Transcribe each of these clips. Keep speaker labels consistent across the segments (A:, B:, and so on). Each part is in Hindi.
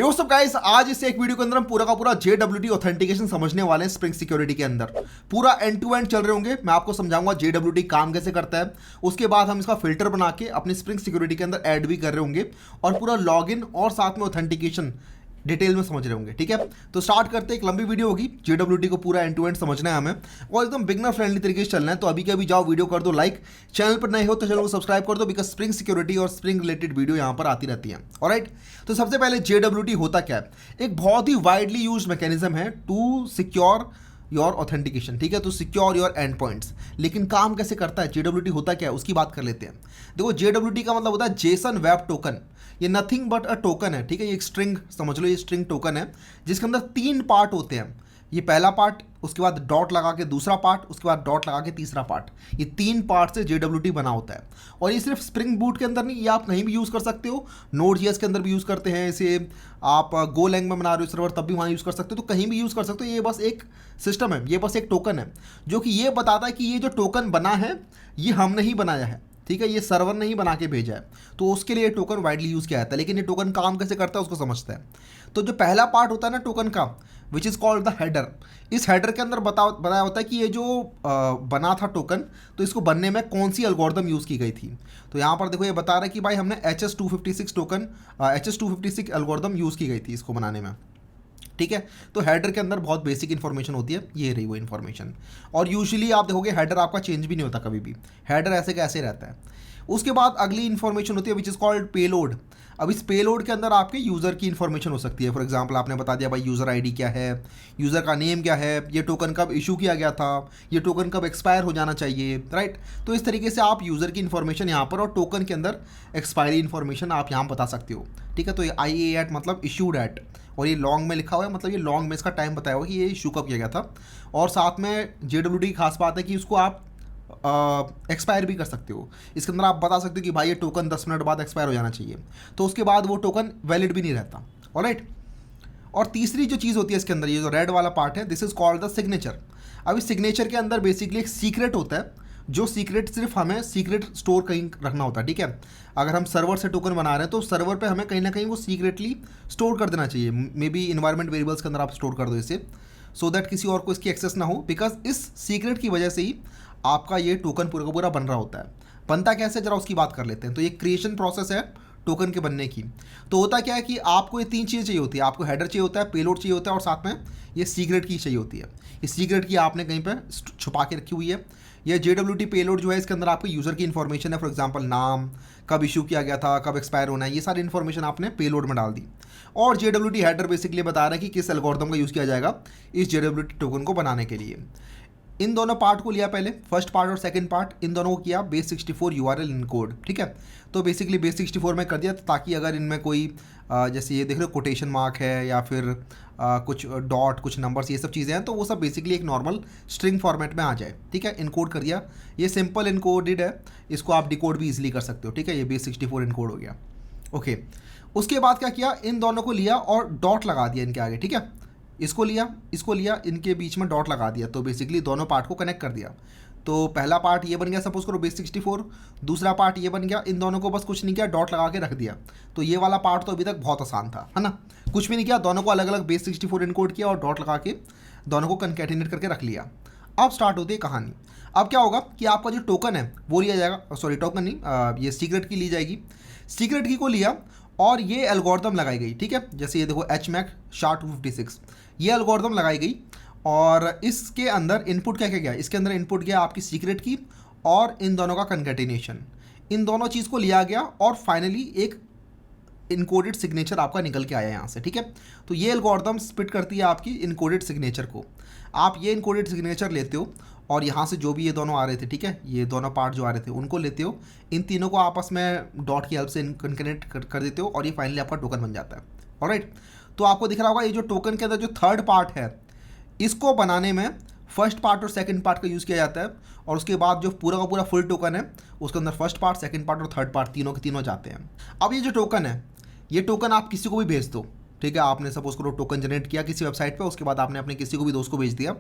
A: यो सब गाइस, आज इस एक वीडियो के अंदर हम पूरा का पूरा JWT ऑथेंटिकेशन समझने वाले हैं। स्प्रिंग सिक्योरिटी के अंदर पूरा एंड टू एंड चल रहे होंगे। मैं आपको समझाऊंगा JWT काम कैसे करता है। उसके बाद हम इसका फिल्टर बना के अपनी स्प्रिंग सिक्योरिटी के अंदर ऐड भी कर रहे होंगे और पूरा लॉगिन और साथ में ऑथेंटिकेशन डिटेल में समझ रहे होंगे। ठीक है, तो स्टार्ट करते हैं। एक लंबी वीडियो होगी, JWT को पूरा एंड टू एंड समझना है हमें और एकदम बिगनर फ्रेंडली तरीके से चलना है। तो अभी के अभी जाओ, वीडियो कर दो लाइक, चैनल पर नए हो तो चैनल को सब्सक्राइब कर दो, बिकॉज स्प्रिंग सिक्योरिटी और स्प्रिंग रिलेटेड वीडियो यहाँ पर आती रहती है। ऑलराइट, तो सबसे पहले JWT होता क्या है? एक बहुत ही वाइडली यूज मैकेनिज्म है टू सिक्योर योर ऑथेंटिकेशन। ठीक है, तो सिक्योर योर एंड पॉइंट्स। लेकिन काम कैसे करता है, JWT होता क्या है, उसकी बात कर लेते हैं। देखो, JWT का मतलब होता है जेसन वेब टोकन। ये नथिंग बट अ टोकन है। ठीक है, ये एक स्ट्रिंग समझ लो, ये स्ट्रिंग टोकन है जिसके अंदर 3 पार्ट होते हैं। ये पहला पार्ट, उसके बाद डॉट लगा के दूसरा पार्ट, उसके बाद डॉट लगा के तीसरा पार्ट। ये 3 पार्ट से JWT बना होता है। और ये सिर्फ स्प्रिंग बूट के अंदर नहीं, ये आप कहीं भी यूज़ कर सकते हो। Node.js के अंदर भी यूज़ करते हैं इसे। आप Golang में बना रहे हो सर्वर, तब भी वहाँ यूज़ कर सकते हो। तो कहीं भी यूज़ कर सकते हो। ये बस एक सिस्टम है, ये बस एक टोकन है जो कि ये बताता है कि ये जो टोकन बना है ये हमने ही बनाया है। ठीक है, ये सर्वर ने ही बना के भेजा है, तो उसके लिए टोकन वाइडली यूज़ किया जाता है। लेकिन ये टोकन काम कैसे करता है उसको समझते हैं। तो जो पहला पार्ट होता है ना टोकन का, which is called the header. इस हेडर के अंदर बताया होता है कि ये जो बना था टोकन, तो इसको बनने में कौन सी एल्गोरिदम यूज़ की गई थी। तो यहाँ पर देखो, ये बता रहा है कि भाई हमने HS256 token HS256 algorithm use की गई थी इसको बनाने में। ठीक है, तो हेडर के अंदर बहुत बेसिक इन्फॉर्मेशन होती है, ये रही वो इन्फॉर्मेशन। और यूजुअली आप देखोगे हेडर आपका चेंज भी नहीं होता कभी भी, हेडर ऐसे कैसे रहता है। उसके बाद अगली इन्फॉर्मेशन होती है विच इज़ कॉल्ड पेलोड। अब इस पेलोड के अंदर आपके यूज़र की इन्फॉर्मेशन हो सकती है। फॉर एग्जांपल, आपने बता दिया भाई यूज़र आईडी क्या है, यूज़र का नेम क्या है, ये टोकन कब इशू किया गया था, ये टोकन कब एक्सपायर हो जाना चाहिए। राइट, तो इस तरीके से आप यूज़र की इन्फॉर्मेशन यहाँ पर और टोकन के अंदर एक्सपायरी इन्फॉर्मेशन आप यहाँ बता सकते हो। ठीक है, तो ये IAA एट मतलब इशूड एट, और ये लॉन्ग में लिखा हुआ है, मतलब ये लॉन्ग में इसका टाइम बताया हुआ कि ये इशू कब किया गया था। और साथ में JWT की खास बात है कि उसको आप एक्सपायर भी कर सकते हो। इसके अंदर आप बता सकते हो कि भाई ये टोकन 10 मिनट बाद एक्सपायर हो जाना चाहिए, तो उसके बाद वो टोकन वैलिड भी नहीं रहता। ऑलराइट, और तीसरी जो चीज़ होती है इसके अंदर, ये जो रेड वाला पार्ट है, this is called the signature. अब इस सिग्नेचर के अंदर बेसिकली एक सीक्रेट होता है, जो सीक्रेट सिर्फ हमें सीक्रेट स्टोर कहीं रखना होता है। ठीक है, अगर हम सर्वर से टोकन बना रहे हैं तो सर्वर पे हमें कहीं ना कहीं वो सीक्रेटली स्टोर कर देना चाहिए। मे बी इन्वायरमेंट वेरिएबल्स के अंदर आप स्टोर कर दो इसे, सो दैट किसी और को इसकी एक्सेस ना हो। बिकॉज इस सीक्रेट की वजह से ही आपका ये टोकन पूरा का पूरा बन रहा होता है। बनता कैसे, जरा उसकी बात कर लेते हैं। तो ये क्रिएशन प्रोसेस है टोकन के बनने की। तो होता क्या है कि आपको ये 3 चीज़ें चाहिए होती है। आपको हेडर चाहिए होता है, पेलोड चाहिए होता है, और साथ में ये सीक्रेट की चाहिए होती है। ये सीक्रेट की आपने कहीं पर छुपा के रखी हुई है। ये JWT पेलोड जो है, इसके अंदर आपको यूज़र की इन्फॉर्मेशन है। फॉर एग्जांपल, नाम, कब इशू किया गया था, कब एक्सपायर होना है, ये सारी इन्फॉर्मेशन आपने पेलोड में डाल दी। और JWT हेडर बेसिकली बता रहा है कि किस एल्गोरिथम का यूज़ किया जाएगा इस JWT टोकन को बनाने के लिए। इन दोनों पार्ट को लिया पहले, फर्स्ट पार्ट और सेकंड पार्ट, इन दोनों को किया base64 URL इनकोड। ठीक है, तो बेसिकली base64 में कर दिया ताकि अगर इनमें कोई जैसे ये देख रहे हो कोटेशन मार्क है या फिर कुछ डॉट, कुछ नंबर्स, ये सब चीज़ें हैं, तो वो सब बेसिकली एक नॉर्मल स्ट्रिंग फॉर्मेट में आ जाए। ठीक है, इनकोड कर दिया। ये सिंपल इनकोडेड है, इसको आप डिकोड भी ईजिली कर सकते हो। ठीक है, ये base64 इनकोड हो गया। ओके, उसके बाद क्या किया, इन दोनों को लिया और डॉट लगा दिया इनके आगे। ठीक है, इसको लिया, इनके बीच में डॉट लगा दिया, तो बेसिकली दोनों पार्ट को कनेक्ट कर दिया। तो पहला पार्ट ये बन गया, सपोज करो base64, दूसरा पार्ट ये बन गया। इन दोनों को बस कुछ नहीं किया, डॉट लगा के रख दिया। तो ये वाला पार्ट तो अभी तक बहुत आसान था, है ना, कुछ भी नहीं किया, दोनों को अलग अलग base64 इनकोड किया और डॉट लगा के दोनों को कंकैटिनेट करके रख लिया। अब स्टार्ट होती है कहानी। अब क्या होगा कि आपका जो टोकन है वो लिया जाएगा, सॉरी टोकन नहीं, ये सीक्रेट की ली जाएगी। सीक्रेट की को लिया और ये एल्गोरिथम लगाई गई। ठीक है, जैसे ये देखो HMAC SHA-256, ये एल्गोरिथम लगाई गई। और इसके अंदर इनपुट क्या क्या गया, इसके अंदर इनपुट गया आपकी सीक्रेट की और इन दोनों का कंकैटिनेशन। इन दोनों चीज़ को लिया गया और फाइनली एक इनकोडेड सिग्नेचर आपका निकल के आया यहाँ से। ठीक है, तो ये एल्गोरिथम स्प्लिट करती है आपकी इनकोडेड सिग्नेचर को। आप ये इनकोडेड सिग्नेचर लेते हो और यहाँ से जो भी ये दोनों आ रहे थे, ठीक है, ये दोनों पार्ट जो आ रहे थे उनको लेते हो, इन तीनों को आपस में डॉट की हेल्प से कनेक्ट कर देते हो और ये फाइनली आपका टोकन बन जाता है। ऑलराइट, तो आपको दिख रहा होगा ये जो टोकन के अंदर जो थर्ड पार्ट है, इसको बनाने में फर्स्ट पार्ट और सेकंड पार्ट का यूज़ किया जाता है। और उसके बाद जो पूरा का पूरा फुल टोकन है, उसके अंदर फर्स्ट पार्ट, सेकंड पार्ट और थर्ड पार्ट तीनों के तीनों जाते हैं। अब ये जो टोकन है, ये टोकन आप किसी को भी भेज दो। ठीक है, आपने सपोज करो टोकन जनरेट किया किसी वेबसाइट पे, उसके बाद आपने अपने किसी को भी दोस्त को भेज दिया,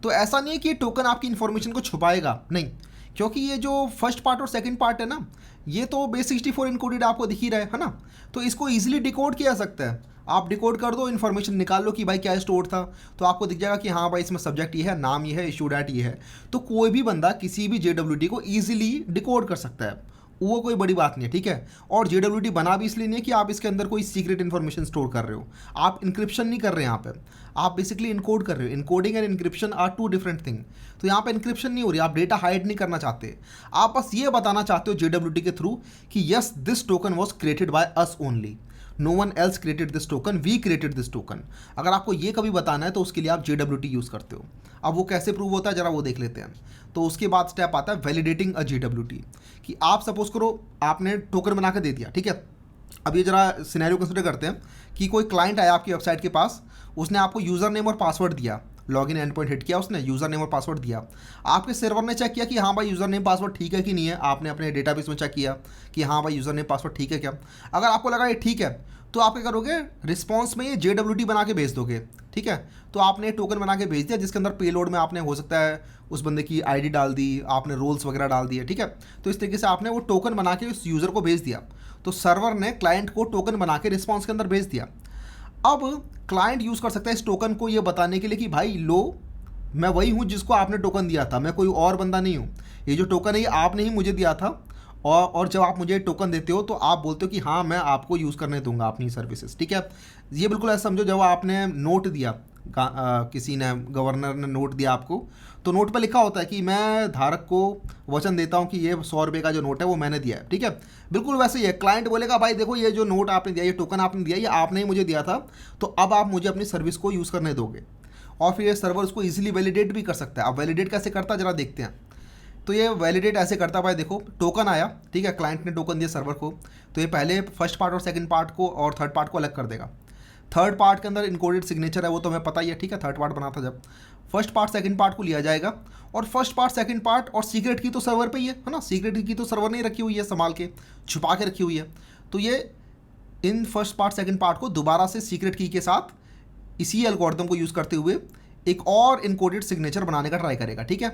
A: तो ऐसा नहीं है कि ये टोकन आपकी इन्फॉर्मेशन को छुपाएगा, नहीं, क्योंकि ये जो फर्स्ट पार्ट और सेकंड पार्ट है ना, ये तो base64 इनकोडेड आपको दिख ही रहा है ना, तो इसको ईजिली डिकोड किया जा सकता है। आप डिकोड कर दो, इन्फॉर्मेशन निकाल लो कि भाई क्या स्टोर था, तो आपको दिख जाएगा कि हाँ भाई इसमें सब्जेक्ट ये है, नाम ये है, इशू डेट ये है। तो कोई भी बंदा किसी भी JWT को ईजिली डिकोड कर सकता है, वो कोई बड़ी बात नहीं है, ठीक है। और JWT बना भी इसलिए नहीं है कि आप इसके अंदर कोई सीक्रेट इन्फॉर्मेशन स्टोर कर रहे हो, आप इंक्रिप्शन नहीं कर रहे हैं यहाँ पे, आप बेसिकली इनकोड कर रहे हो। Encoding and encryption are two different thing. तो यहाँ पे इंक्रिप्शन नहीं हो रही, आप डेटा हाइड नहीं करना चाहते, आप बस ये बताना चाहते हो JWT के थ्रू कि yes this token was created by us only, no one else created this token, we created this token. अगर आपको ये कभी बताना है तो उसके लिए आप JWT यूज़ करते हो। अब वो कैसे प्रूव होता है जरा वो देख लेते हैं। तो उसके बाद स्टेप आता है वैलिडेटिंग अ JWT, कि आप सपोज करो आपने टोकन बना के दे दिया, ठीक है। अब ये जरा सिनेरियो कंसिडर करते हैं कि कोई क्लाइंट आया आपकी वेबसाइट के पास, उसने आपको यूज़र नेम और पासवर्ड दिया, लॉगिन एंड पॉइंट हिट किया, उसने यूज़र नेम और पासवर्ड दिया, आपके सर्वर ने चेक किया कि हाँ भाई यूज़र नेम पासवर्ड ठीक है कि नहीं है, आपने अपने डेटाबेस में चेक किया कि हाँ भाई यूज़र नेम पासवर्ड ठीक है क्या। अगर आपको लगा ये ठीक है तो आप क्या करोगे, रिस्पॉन्स में ये JWT बना के भेज दोगे, ठीक है। तो आपने टोकन बना के भेज दिया जिसके अंदर पेलोड में आपने हो सकता है उस बंदे की ID डाल दी, आपने रोल्स वगैरह डाल दिए, ठीक है। तो इस तरीके से आपने वो टोकन बना के उस यूज़र को भेज दिया, तो सर्वर ने क्लाइंट को टोकन बना के रिस्पॉन्स के अंदर भेज दिया। अब क्लाइंट यूज़ कर सकता है इस टोकन को ये बताने के लिए कि भाई लो मैं वही हूँ जिसको आपने टोकन दिया था, मैं कोई और बंदा नहीं हूँ, ये जो टोकन है ये आपने ही मुझे दिया था। और जब आप मुझे टोकन देते हो तो आप बोलते हो कि हाँ मैं आपको यूज़ करने दूंगा अपनी सर्विसेज, ठीक है। ये बिल्कुल ऐसा समझो जब आपने नोट दिया, किसी ने, गवर्नर ने नोट दिया आपको, तो नोट पर लिखा होता है कि मैं धारक को वचन देता हूँ कि ये 100 रुपये का जो नोट है वो मैंने दिया है, ठीक है। बिल्कुल वैसे ही है, क्लाइंट बोलेगा भाई देखो ये जो नोट आपने दिया, ये टोकन आपने दिया, ये आपने ही मुझे दिया था, तो अब आप मुझे अपनी सर्विस को यूज़ करने दोगे। और फिर ये सर्वर उसको ईजिली वैलिडेट भी कर सकता है। अब वैलिडेट कैसे करता है जरा देखते हैं। तो ये वैलिडेट ऐसे करता है भाई, देखो टोकन आया, ठीक है, क्लाइंट ने टोकन दिया सर्वर को, तो ये पहले फर्स्ट पार्ट और सेकंड पार्ट को और थर्ड पार्ट को अलग कर देगा। थर्ड पार्ट के अंदर इनकोडेड सिग्नेचर है, वो तो हमें पता ही है, ठीक है, थर्ड पार्ट बना था जब। फर्स्ट पार्ट सेकंड पार्ट को लिया जाएगा, और फर्स्ट पार्ट सेकंड पार्ट और सीक्रेट की तो सर्वर पे ही है ना, सीक्रेट की तो सर्वर नहीं रखी हुई है, संभाल के छुपा के रखी हुई है। तो ये in first part second part को दोबारा से सीक्रेट की के साथ इसी एल्गोरिथम को यूज़ करते हुए एक और इनकोडेड सिग्नेचर बनाने का ट्राई करेगा, ठीक है।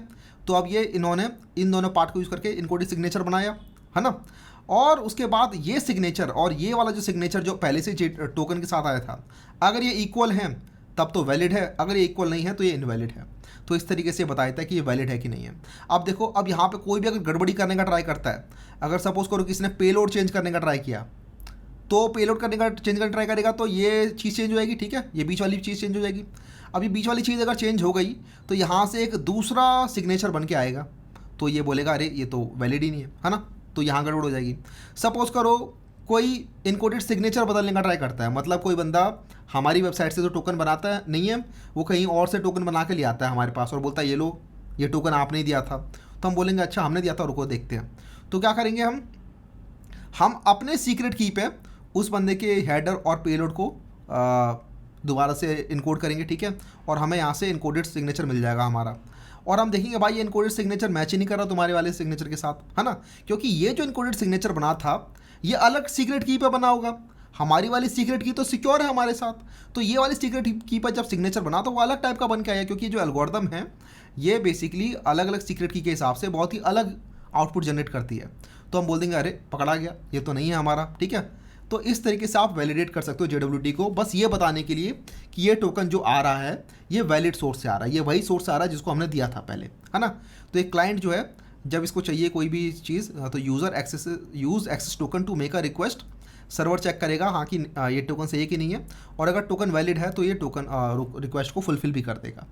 A: तो अब ये इन्होंने इन दोनों पार्ट को यूज़ करके इनकोडेड सिग्नेचर बनाया है ना, और उसके बाद ये सिग्नेचर और ये वाला जो सिग्नेचर जो पहले से टोकन के साथ आया था, अगर ये इक्वल हैं तब तो वैलिड है, अगर ये इक्वल नहीं है तो ये इनवैलिड है। तो इस तरीके से बताया था कि ये वैलिड है कि नहीं है। अब देखो, अब यहाँ पे कोई भी अगर गड़बड़ी करने का ट्राई करता है, अगर सपोज करो किसी ने पेलोड चेंज करने का ट्राई किया, तो पेलोड करने का चेंज करने ट्राई करेगा तो ये चीज़ चेंज हो जाएगी, ठीक है, ये बीच वाली चीज़ चेंज हो जाएगी। अब ये बीच वाली चीज़ अगर चेंज हो गई तो यहाँ से एक दूसरा सिग्नेचर बन के आएगा, तो ये बोलेगा अरे ये तो वैलिड ही नहीं है ना, तो यहाँ गड़बड़ हो जाएगी। सपोज़ करो कोई इनकोडेड सिग्नेचर बदलने का ट्राई करता है, मतलब कोई बंदा हमारी वेबसाइट से जो टोकन बनाता है नहीं है, वो कहीं और से टोकन बना के ले आता है हमारे पास और बोलता है ये लो ये टोकन आपने ही दिया था। तो हम बोलेंगे अच्छा हमने दिया था, रुको देखते हैं। तो क्या करेंगे, हम अपने सीक्रेट की पे उस बंदे के हेडर और पेलोड को दोबारा से इनकोड करेंगे, ठीक है, और हमें यहाँ से इनकोडेड सिग्नेचर मिल जाएगा हमारा, और हम देखेंगे भाई ये इनकोडेड सिग्नेचर मैच ही नहीं कर रहा तुम्हारे वाले सिग्नेचर के साथ, है ना, क्योंकि ये जो इनकोडेड सिग्नेचर बना था ये अलग सीक्रेट की पे बना होगा, हमारी वाली सीक्रेट की तो सिक्योर है हमारे साथ, तो ये वाली सीक्रेट की पर जब सिग्नेचर बना तो वो अलग टाइप का बन के आया, क्योंकि जो एल्गोरिथम है ये बेसिकली अलग अलग सीक्रेट की के हिसाब से बहुत ही अलग आउटपुट जनरेट करती है। तो हम बोल देंगे अरे पकड़ा गया, ये तो नहीं है हमारा, ठीक है। तो इस तरीके से आप वैलिडेट कर सकते हो JWT को, बस ये बताने के लिए कि ये टोकन जो आ रहा है ये वैलिड सोर्स से आ रहा है, ये वही सोर्स से आ रहा है जिसको हमने दिया था पहले, है ना। तो एक क्लाइंट जो है जब इसको चाहिए कोई भी चीज़, तो use access token to make a request, server check करेगा हाँ कि ये टोकन सही है कि नहीं है, और अगर टोकन वैलिड है तो ये टोकन रिक्वेस्ट को फुलफिल भी कर देगा।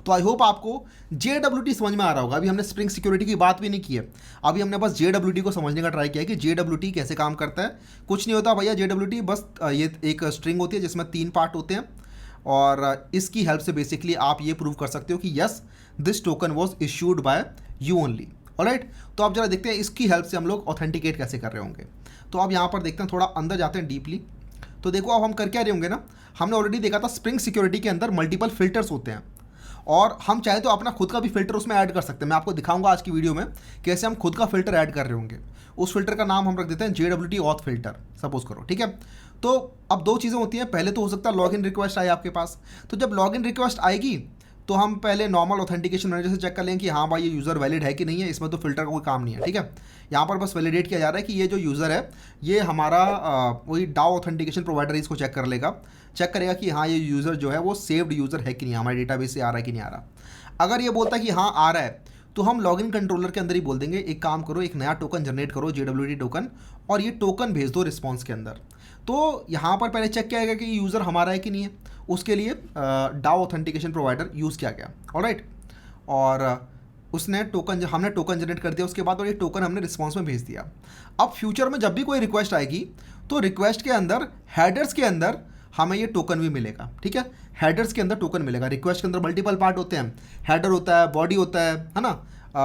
A: तो आई होप आपको JWT समझ में आ रहा होगा। अभी हमने स्प्रिंग सिक्योरिटी की बात भी नहीं की है, अभी हमने बस JWT को समझने का ट्राई किया है कि JWT कैसे काम करता है। कुछ नहीं होता भैया, JWT बस ये एक स्ट्रिंग होती है जिसमें 3 पार्ट होते हैं, और इसकी हेल्प से बेसिकली आप ये प्रूव कर सकते हो कि yes this token was issued by you only. Alright, तो अब जरा देखते हैं इसकी हेल्प से हम लोग ऑथेंटिकेट कैसे कर रहे होंगे। तो अब यहाँ पर देखते हैं, थोड़ा अंदर जाते हैं डीपली। तो देखो अब हम कर क्या रहे होंगे ना, हमने ऑलरेडी देखा था स्प्रिंग सिक्योरिटी के अंदर मल्टीपल फिल्टर्स होते हैं, और हम चाहे तो अपना खुद का भी फिल्टर उसमें ऐड कर सकते हैं। मैं आपको दिखाऊंगा आज की वीडियो में कैसे हम खुद का फिल्टर ऐड कर रहे होंगे। उस फिल्टर का नाम हम रख देते हैं JWT ऑथ फिल्टर, सपोज करो, ठीक है। तो अब 2 चीज़ें होती हैं, पहले तो हो सकता है लॉगिन रिक्वेस्ट आए आपके पास, तो जब लॉगिन रिक्वेस्ट आएगी तो हम पहले नॉर्मल ऑथेंटिकेशन मैनेजर से चेक कर लें कि हाँ भाई ये यूज़र वैलिड है कि नहीं है, इसमें तो फिल्टर का कोई काम नहीं है, ठीक है। यहाँ पर बस वैलिडेट किया जा रहा है कि ये जो यूज़र है ये हमारा वही डाओ ऑथेंटिकेशन प्रोवाइडर इसको चेक कर लेगा, चेक करेगा कि हाँ ये यूज़र जो है वो सेव्ड यूज़र है कि नहीं, हमारे डेटाबेस से आ रहा है कि नहीं आ रहा। अगर ये बोलता है कि हाँ आ रहा है तो हम लॉगिन कंट्रोलर के अंदर ही बोल देंगे एक काम करो, एक नया टोकन जनरेट करो JWT टोकन, और ये टोकन भेज दो रिस्पॉन्स के अंदर। तो यहाँ पर पहले चेक किया जाएगा कि यूज़र हमारा है कि नहीं है, उसके लिए डाओ ऑथेंटिकेशन प्रोवाइडर यूज़ किया गया, ऑलराइट। और उसने टोकन, हमने टोकन जनरेट कर दिया उसके बाद, और ये टोकन हमने रिस्पॉन्स में भेज दिया। अब फ्यूचर में जब भी कोई रिक्वेस्ट आएगी तो रिक्वेस्ट के अंदर हेडर्स के अंदर हमें ये टोकन भी मिलेगा, ठीक है। हेडर्स के अंदर टोकन मिलेगा। रिक्वेस्ट के अंदर मल्टीपल पार्ट होते हैं, हेडर होता है, बॉडी होता है ना,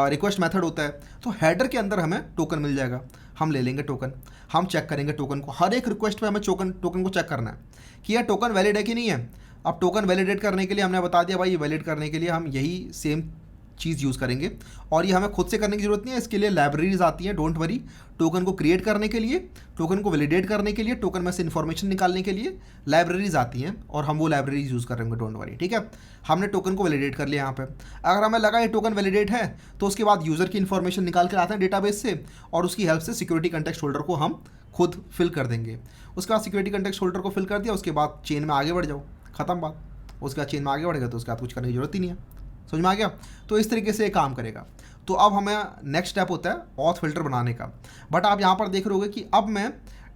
A: रिक्वेस्ट मेथड होता है। तो हेडर के अंदर हमें टोकन मिल जाएगा, हम ले लेंगे टोकन, हम चेक करेंगे टोकन को। हर एक रिक्वेस्ट पे हमें टोकन को चेक करना है कि यह टोकन वैलिड है कि नहीं है। अब टोकन वैलिडेट करने के लिए हमने बता दिया भाई, ये वैलिड करने के लिए हम यही सेम चीज़ यूज़ करेंगे, और ये हमें खुद से करने की ज़रूरत नहीं है। इसके लिए लाइब्रेरीज आती हैं, डोंट वरी। टोकन को क्रिएट करने के लिए, टोकन को वैलिडेट करने के लिए, टोकन में से इन्फॉर्मेशन निकालने के लिए लाइब्रेरीज आती हैं, और हम वो लाइब्रेरीज यूज़ करेंगे, डोंट वरी, ठीक है। हमने टोकन को वैलिडेट कर लिया यहाँ पे। अगर हमें लगा ये टोकन वैलिडेट है तो उसके बाद यूज़र की इन्फॉर्मेशन निकाल के लाते हैं डेटाबेस से, और उसकी हेल्प से सिक्योरिटी कंटेक्स्ट होल्डर को हम खुद फिल कर देंगे। उसके बाद सिक्योरिटी कंटेक्स्ट होल्डर को फिल कर दिया, उसके बाद चेन में आगे बढ़ जाओ, ख़त्म बात। उसके बाद चेन में आगे बढ़ेगा तो उसके बाद कुछ करने की जरूरत ही नहीं है। समझ में आ गया? तो इस तरीके से ये काम करेगा। तो अब हमें नेक्स्ट स्टेप होता है ऑथ फिल्टर बनाने का। बट आप यहाँ पर देख रहे होगे कि अब मैं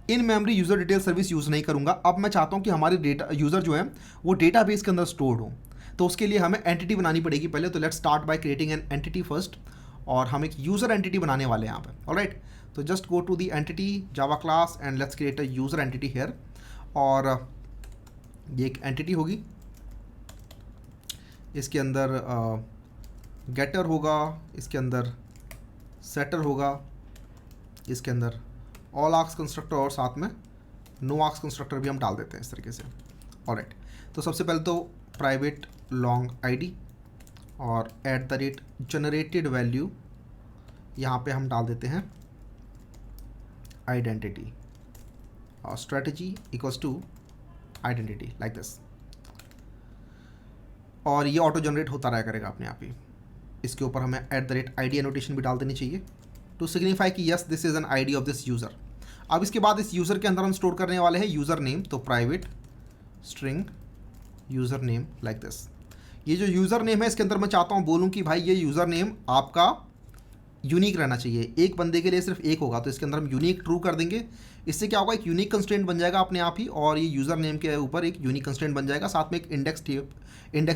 A: in memory user detail service use नहीं करूँगा। अब मैं चाहता हूँ कि हमारे डेटा यूज़र जो है वो डेटाबेस के अंदर स्टोर्ड हो। तो उसके लिए हमें एंटिटी बनानी पड़ेगी पहले। तो let's start by creating an entity first, और हम एक यूज़र एंटिटी बनाने वाले हैं यहाँ पे, ऑलराइट। तो just go to the entity Java class and let's create a user entity here. और ये एक एंटिटी होगी, इसके अंदर गेटर होगा, इसके अंदर सेटर होगा, इसके अंदर ऑल आर्क्स कंस्ट्रक्टर और साथ में नो आर्क्स कंस्ट्रक्टर भी हम डाल देते हैं इस तरीके से, ऑलराइट। तो सबसे पहले तो प्राइवेट लॉन्ग आईडी और at the rate generated value यहाँ पे हम डाल देते हैं आइडेंटिटी, और strategy equals to identity like this, और ये ऑटो जनरेट होता रहा करेगा अपने आप ही। इसके ऊपर हमें eight the rate ID annotation भी डाल देनी चाहिए टू सिग्निफाई कि yes this is an ID of this user. अब इसके बाद इस यूज़र के अंदर हम स्टोर करने वाले हैं यूज़र नेम। तो private string user name like this. ये जो यूज़र नेम है इसके अंदर मैं चाहता हूँ बोलूँ कि भाई ये यूज़र नेम आपका यूनिक रहना चाहिए, एक बंदे के लिए सिर्फ एक होगा। तो इसके अंदर हम यूनिक ट्रू कर देंगे। इससे क्या होगा, एक यूनिक कंस्ट्रेंट बन जाएगा अपने आप ही, और ये यूज़र नेम के ऊपर एक यूनिक कंस्ट्रेंट बन जाएगा, साथ में एक इंडेक्स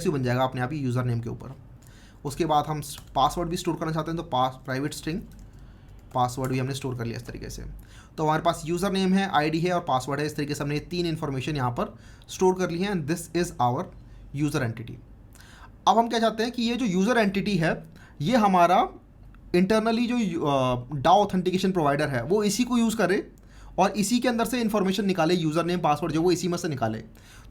A: भी बन जाएगा अपने आप ही यूज़र नेम के ऊपर। उसके बाद हम पासवर्ड भी स्टोर करना चाहते हैं, तो प्राइवेट स्ट्रिंग पासवर्ड भी हमने स्टोर कर लिया इस तरीके से। तो हमारे पास यूज़र नेम है, ID है और पासवर्ड है। इस तरीके से हमने ये 3 इन्फॉर्मेशन यहाँ पर स्टोर कर ली है, and this is our user entity. अब हम क्या चाहते हैं कि ये जो यूज़र एंटिटी है ये हमारा इंटरनली जो डाओ ऑथेंटिकेशन प्रोवाइडर है वो इसी को यूज़ करे, और इसी के अंदर से इन्फॉर्मेशन निकाले, यूज़र नेम पासवर्ड जो वो इसी में से निकाले।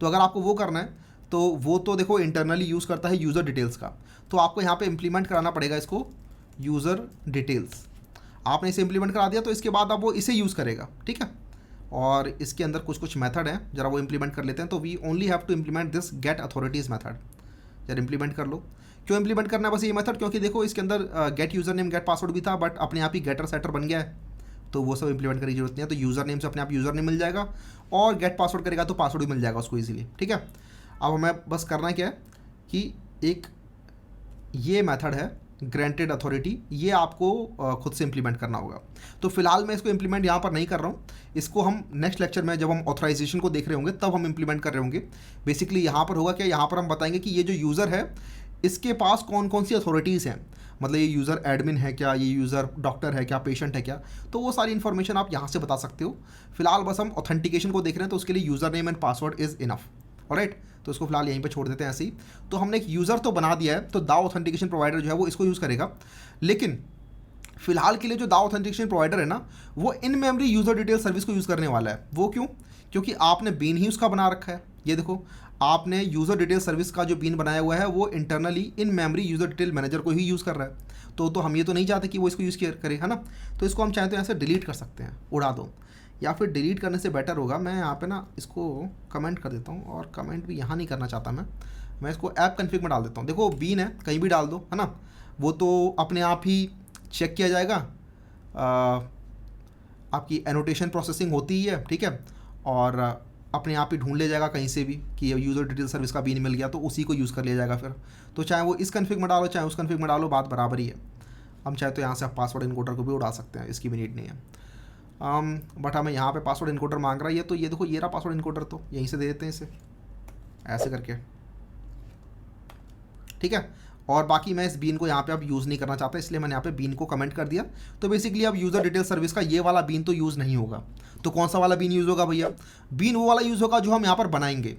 A: तो अगर आपको वो करना है तो वो तो देखो इंटरनली यूज़ करता है यूज़र डिटेल्स का, तो आपको यहाँ पे इम्प्लीमेंट कराना पड़ेगा इसको यूज़र डिटेल्स। आपने इसे इम्प्लीमेंट करा दिया तो इसके बाद अब वो इसे यूज़ करेगा, ठीक है। और इसके अंदर कुछ मेथड है, जरा वो इम्प्लीमेंट कर लेते हैं। तो we only have to implement this get authorities method. जरा इम्प्लीमेंट कर लो। क्यों इम्प्लीमेंट करना है बस ये मेथड, क्योंकि देखो इसके अंदर gate user name gate password भी था, बट अपने आप ही गेटर सेटर बन गया है, तो वो सब इम्प्लीमेंट करने की जरूरत नहीं है। तो यूज़र नेम से अपने आप यूज़र नेम मिल जाएगा, और गेट पासवर्ड करेगा तो पासवर्ड भी मिल जाएगा उसको ईजिली, ठीक है। अब हमें बस करना क्या है कि एक ये मेथड है ग्रांटेड अथॉरिटी, ये आपको खुद से इम्प्लीमेंट करना होगा। तो फिलहाल मैं इसको इम्प्लीमेंट यहाँ पर नहीं कर रहा हूँ, इसको हम नेक्स्ट लेक्चर में जब हम ऑथराइजेशन को देख रहे होंगे तब हम इम्प्लीमेंट कर रहे होंगे। बेसिकली यहाँ पर होगा क्या, यहाँ पर हम बताएंगे कि ये जो यूज़र है इसके पास कौन कौन सी अथॉरिटीज़ हैं, मतलब ये यूज़र एडमिन है क्या, ये यूज़र डॉक्टर है क्या, पेशेंट है क्या, तो वो सारी इन्फॉर्मेशन आप यहाँ से बता सकते हो। फिलहाल बस हम ऑथेंटिकेशन को देख रहे हैं, तो उसके लिए user name and password is enough, alright. तो इसको फिलहाल यहीं पे छोड़ देते हैं ऐसे ही। तो हमने एक यूज़र तो बना दिया है, तो दाव ऑथेंटिकेशन प्रोवाइडर जो है वो इसको यूज़ करेगा। लेकिन फिलहाल के लिए जो दाव ऑथेंटिकेशन प्रोवाइडर है ना, वो in memory user detail service को यूज़ करने वाला है। वो क्यों? क्योंकि आपने बीन ही उसका बना रखा है। ये देखो, आपने यूज़र डिटेल सर्विस का जो बीन बनाया हुआ है वो internally in memory user detail manager को ही यूज़ कर रहा है। तो हम ये तो नहीं चाहते कि वो इसको यूज़ करे, है ना। तो इसको हम चाहते हैं ऐसे डिलीट कर सकते हैं, उड़ा दो। या फिर डिलीट करने से बेटर होगा, मैं यहाँ पे ना इसको कमेंट कर देता हूँ, और कमेंट भी यहाँ नहीं करना चाहता मैं इसको ऐप कन्फिग में डाल देता हूँ। देखो बीन है, कहीं भी डाल दो, है ना, वो तो अपने आप ही चेक किया जाएगा। आपकी एनोटेशन प्रोसेसिंग होती ही है, ठीक है, और अपने आप ही ढूंढ ले जाएगा कहीं से भी कि यूज़र डिटेल सर्विस का बीन मिल गया, तो उसी को यूज़ कर लिया जाएगा फिर। तो चाहे वो इस कन्फिग में डालो चाहे उस कन्फिग में डालो, बात बराबर ही है। हम चाहे तो यहाँ से आप पासवर्ड इनकोडर को भी उड़ा सकते हैं, इसकी भी नीड नहीं है। बट हमें यहाँ पे पासवर्ड इनकोडर मांग रहा है, तो ये देखो ये रहा पासवर्ड इनकोडर, तो यहीं से दे देते हैं इसे ऐसे करके, ठीक है। और बाकी मैं इस बीन को यहाँ पे अब यूज़ नहीं करना चाहता, इसलिए मैंने यहाँ पे बीन को कमेंट कर दिया। तो बेसिकली अब यूज़र डिटेल सर्विस का ये वाला बीन तो यूज़ नहीं होगा। तो कौन सा वाला बीन यूज़ होगा भैया? बीन वो वाला यूज़ होगा जो हम यहाँ पर बनाएंगे।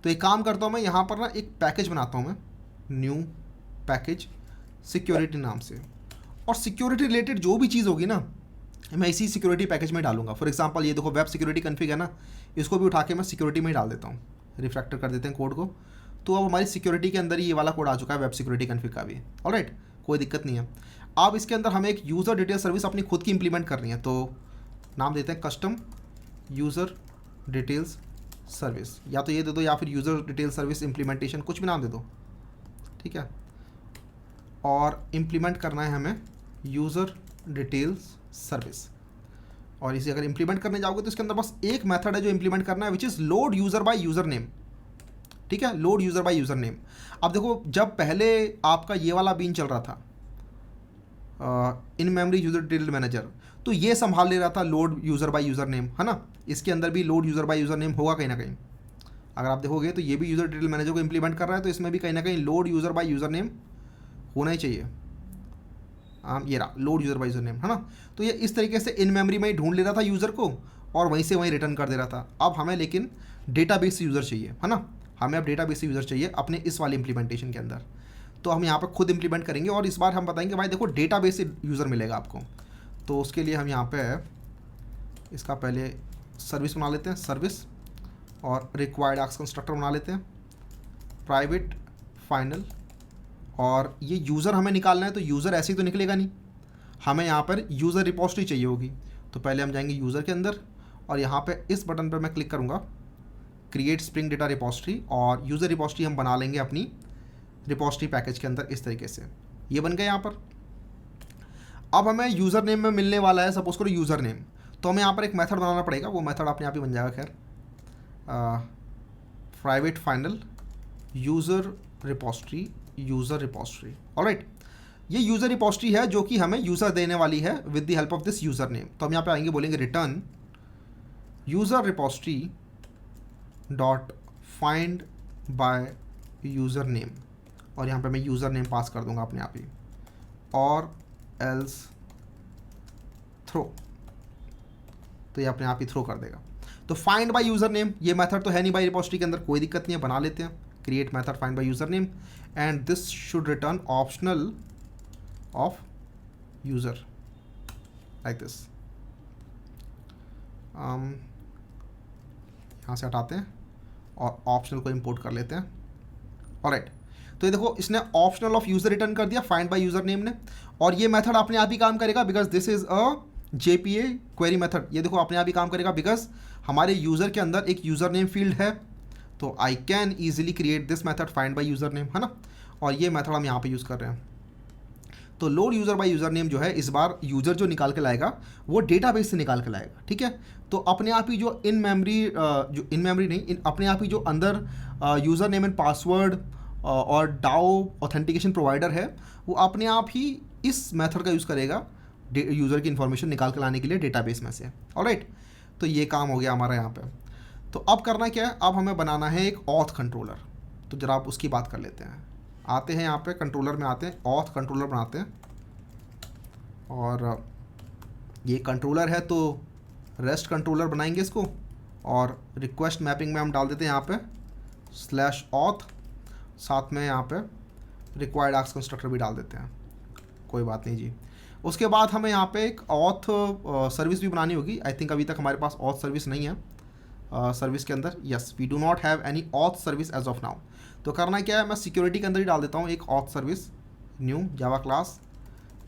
A: तो एक काम करता हूँ, मैं यहाँ पर ना एक पैकेज बनाता हूँ, मैं न्यू पैकेज सिक्योरिटी नाम से, और सिक्योरिटी रिलेटेड जो भी चीज़ होगी ना मैं इसी सिक्योरिटी पैकेज में डालूंगा। फॉर एग्जांपल ये देखो वेब सिक्योरिटी कन्फिग है ना, इसको भी उठा के मैं सिक्योरिटी में ही डाल देता हूँ। रिफ्रैक्टर कर देते हैं कोड को, तो अब हमारी सिक्योरिटी के अंदर ही ये वाला कोड आ चुका है वेब सिक्योरिटी कन्फिग का भी। ऑलराइट, कोई दिक्कत नहीं है। अब इसके अंदर हमें एक यूज़र डिटेल सर्विस अपनी खुद की इंप्लीमेंट करनी है, तो नाम देते हैं कस्टम यूज़र डिटेल्स सर्विस, या तो ये दे दो या फिर यूज़र डिटेल सर्विस इम्प्लीमेंटेशन, कुछ भी नाम दे दो, ठीक है। और इम्प्लीमेंट करना है हमें यूज़र डिटेल्स सर्विस, और इसे अगर इम्प्लीमेंट करने जाओगे तो इसके अंदर बस एक मेथड है जो इम्प्लीमेंट करना है, which is load user by user name, ठीक है, load user by user name. अब देखो जब पहले आपका ये वाला बीन चल रहा था in memory user detail manager, तो ये संभाल ले रहा था load user by user name, है ना। इसके अंदर भी load user by user name होगा कहीं ना कहीं, अगर आप देखोगे तो ये भी यूज़र डिटेल मैनेजर को इम्प्लीमेंट कर रहा है, तो इसमें भी कहीं ना कहीं load user by user name होना ही चाहिए। ये रहा load user by user name, है ना। तो ये इस तरीके से इन मेमोरी में ही ढूंढ ले रहा था यूज़र को और वहीं से वहीं रिटर्न कर दे रहा था। अब हमें लेकिन डेटाबेस से यूज़र चाहिए, है ना, हमें अब डेटाबेस से यूज़र चाहिए अपने इस वाली इंप्लीमेंटेशन के अंदर। तो हम यहाँ पर खुद इंप्लीमेंट करेंगे और इस बार हम बताएंगे भाई देखो डेटाबेस से यूज़र मिलेगा आपको। तो उसके लिए हम यहाँ पे इसका पहले सर्विस बना लेते हैं, सर्विस, और रिक्वायर्ड एक्स कंस्ट्रक्टर बना लेते हैं, प्राइवेट फाइनल, और ये यूज़र हमें निकालना है, तो यूज़र ऐसे ही तो निकलेगा नहीं, हमें यहाँ पर यूज़र रिपोजिटरी चाहिए होगी। तो पहले हम जाएंगे यूज़र के अंदर और यहाँ पे इस बटन पर मैं क्लिक करूँगा क्रिएट स्प्रिंग डेटा रिपोजिटरी, और यूज़र रिपोजिटरी हम बना लेंगे अपनी रिपोजिटरी पैकेज के अंदर इस तरीके से। ये बन गया यहाँ पर। अब हमें यूज़र नेम में मिलने वाला है, सपोज करो यूज़र नेम, तो हमें यहाँ पर एक मेथड बनाना पड़ेगा, वो मेथड अपने आप ही बन जाएगा। खैर private final user repository, alright. ये यूज़र रिपोजिटरी है जो कि हमें यूज़र देने वाली है with the help of this user name. तो हम यहाँ पे आएंगे, बोलेंगे return user repository dot find by user name, और यहाँ पे मैं यूज़र नेम पास कर दूंगा अपने आप ही, और एल्स थ्रो, तो ये अपने आप ही थ्रो कर देगा। तो फाइंड बाय यूज़र नेम ये मेथड तो है नहीं बाय रिपोजिटरी के अंदर, कोई दिक्कत नहीं है, बना लेते हैं create method find by user name, and this should return optional of user like this. यहाँ से हटाते हैं और ऑप्शनल को इंपोर्ट कर लेते हैं। ऑलराइट, तो ये देखो इसने ऑप्शनल ऑफ यूज़र रिटर्न कर दिया फाइंड बाय यूज़र नेम ने, और ये मेथड अपने आप ही काम करेगा because this is a JPA query method. ये देखो अपने आप ही काम करेगा बिकॉज हमारे यूज़र के अंदर एक यूज़र नेम फील्ड है, तो I can easily create this method find by user name, है ना। और ये मेथड हम यहाँ पे यूज़ कर रहे हैं। तो load user by user name जो है इस बार यूज़र जो निकाल के लाएगा वो डेटाबेस से निकाल के लाएगा, ठीक है। तो अपने आप ही जो अपने आप ही जो अंदर यूज़र नेम एंड पासवर्ड और डाओ ऑथेंटिकेशन प्रोवाइडर है वो अपने आप ही इस मेथड का यूज़ करेगा यूज़र की इन्फॉर्मेशन निकाल के लाने के लिए डेटाबेस में से। ऑलराइट, तो ये काम हो गया हमारा यहाँ पे। तो अब करना क्या है, अब हमें बनाना है एक ऑथ कंट्रोलर। तो जरा आप उसकी बात कर लेते हैं। आते हैं यहाँ पे कंट्रोलर में, आते हैं ऑथ कंट्रोलर बनाते हैं, और ये कंट्रोलर है तो रेस्ट कंट्रोलर बनाएंगे इसको, और रिक्वेस्ट मैपिंग में हम डाल देते हैं यहाँ पे /auth, साथ में यहाँ पे रिक्वायर्ड एक्स कंस्ट्रक्टर भी डाल देते हैं, कोई बात नहीं जी। उसके बाद हमें यहाँ पे एक ऑथ सर्विस भी बनानी होगी। आई थिंक अभी तक हमारे पास ऑथ सर्विस नहीं है सर्विस के अंदर। Yes, we do not have any auth service as of now. तो करना क्या है, मैं सिक्योरिटी के अंदर ही डाल देता हूँ एक auth service, new Java class,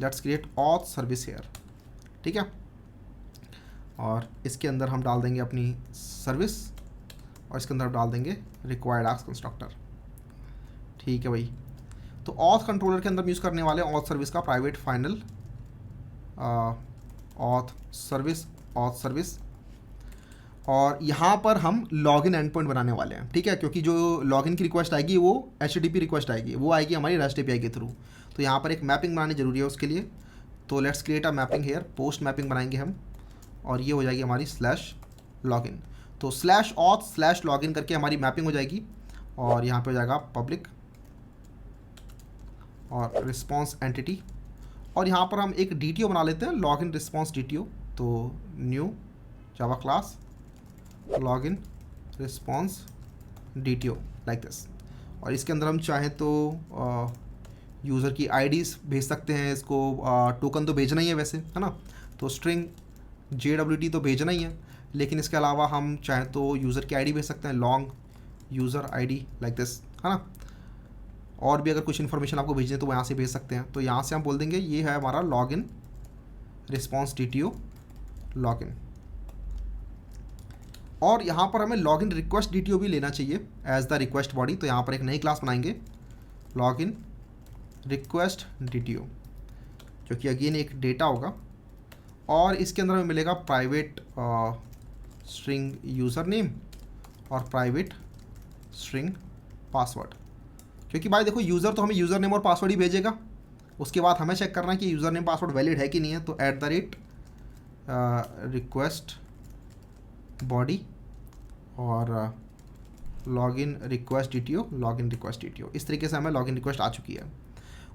A: let's create auth service here, ठीक है। और इसके अंदर हम डाल देंगे अपनी सर्विस और इसके अंदर डाल देंगे रिक्वायर्ड एक्स कंस्ट्रक्टर। ठीक है भाई। तो ऑथ कंट्रोलर के अंदर हम यूज़ करने वाले ऑथ सर्विस का प्राइवेट फाइनल ऑथ सर्विस और यहाँ पर हम लॉगिन एंड पॉइंट बनाने वाले हैं। ठीक है, क्योंकि जो लॉगिन की रिक्वेस्ट आएगी वो HTTP रिक्वेस्ट आएगी, वो आएगी हमारी REST API के थ्रू। तो यहाँ पर एक मैपिंग बनानी जरूरी है उसके लिए। तो let's create a mapping here, post mapping बनाएंगे हम और ये हो जाएगी हमारी /login। तो /auth/login करके हमारी मैपिंग हो जाएगी और यहाँ पे हो जाएगा पब्लिक और रिस्पॉन्स एंटिटी और यहाँ पर हम एक DTO बना लेते हैं, लॉगिन रिस्पॉन्स DTO। तो new Java class login response DTO like this. और इसके अंदर हम चाहें तो यूज़र की IDs भेज सकते हैं, इसको टोकन तो भेजना ही है वैसे, है ना। तो स्ट्रिंग JWT तो भेजना ही है, लेकिन इसके अलावा हम चाहें तो यूज़र की ID भेज सकते हैं, long user ID like this, है ना। और भी अगर कुछ इन्फॉर्मेशन आपको भेजनी है तो वो यहाँ से भेज सकते हैं। तो यहाँ से हम बोल देंगे ये है हमारा लॉगिन रिस्पॉन्स DTO लॉगिन। और यहाँ पर हमें लॉगिन रिक्वेस्ट DTO भी लेना चाहिए एज द रिक्वेस्ट बॉडी। तो यहाँ पर एक नई क्लास बनाएंगे लॉगिन रिक्वेस्ट DTO, जो कि अगेन एक डेटा होगा और इसके अंदर हमें मिलेगा प्राइवेट स्ट्रिंग यूज़र नेम और प्राइवेट स्ट्रिंग पासवर्ड। क्योंकि भाई देखो यूज़र तो हमें यूज़र नेम और पासवर्ड ही भेजेगा, उसके बाद हमें चेक करना है कि यूज़र नेम पासवर्ड वैलिड है कि नहीं है। तो @request बॉडी और लॉगिन रिक्वेस्ट DTO, इस तरीके से हमें लॉगिन रिक्वेस्ट आ चुकी है।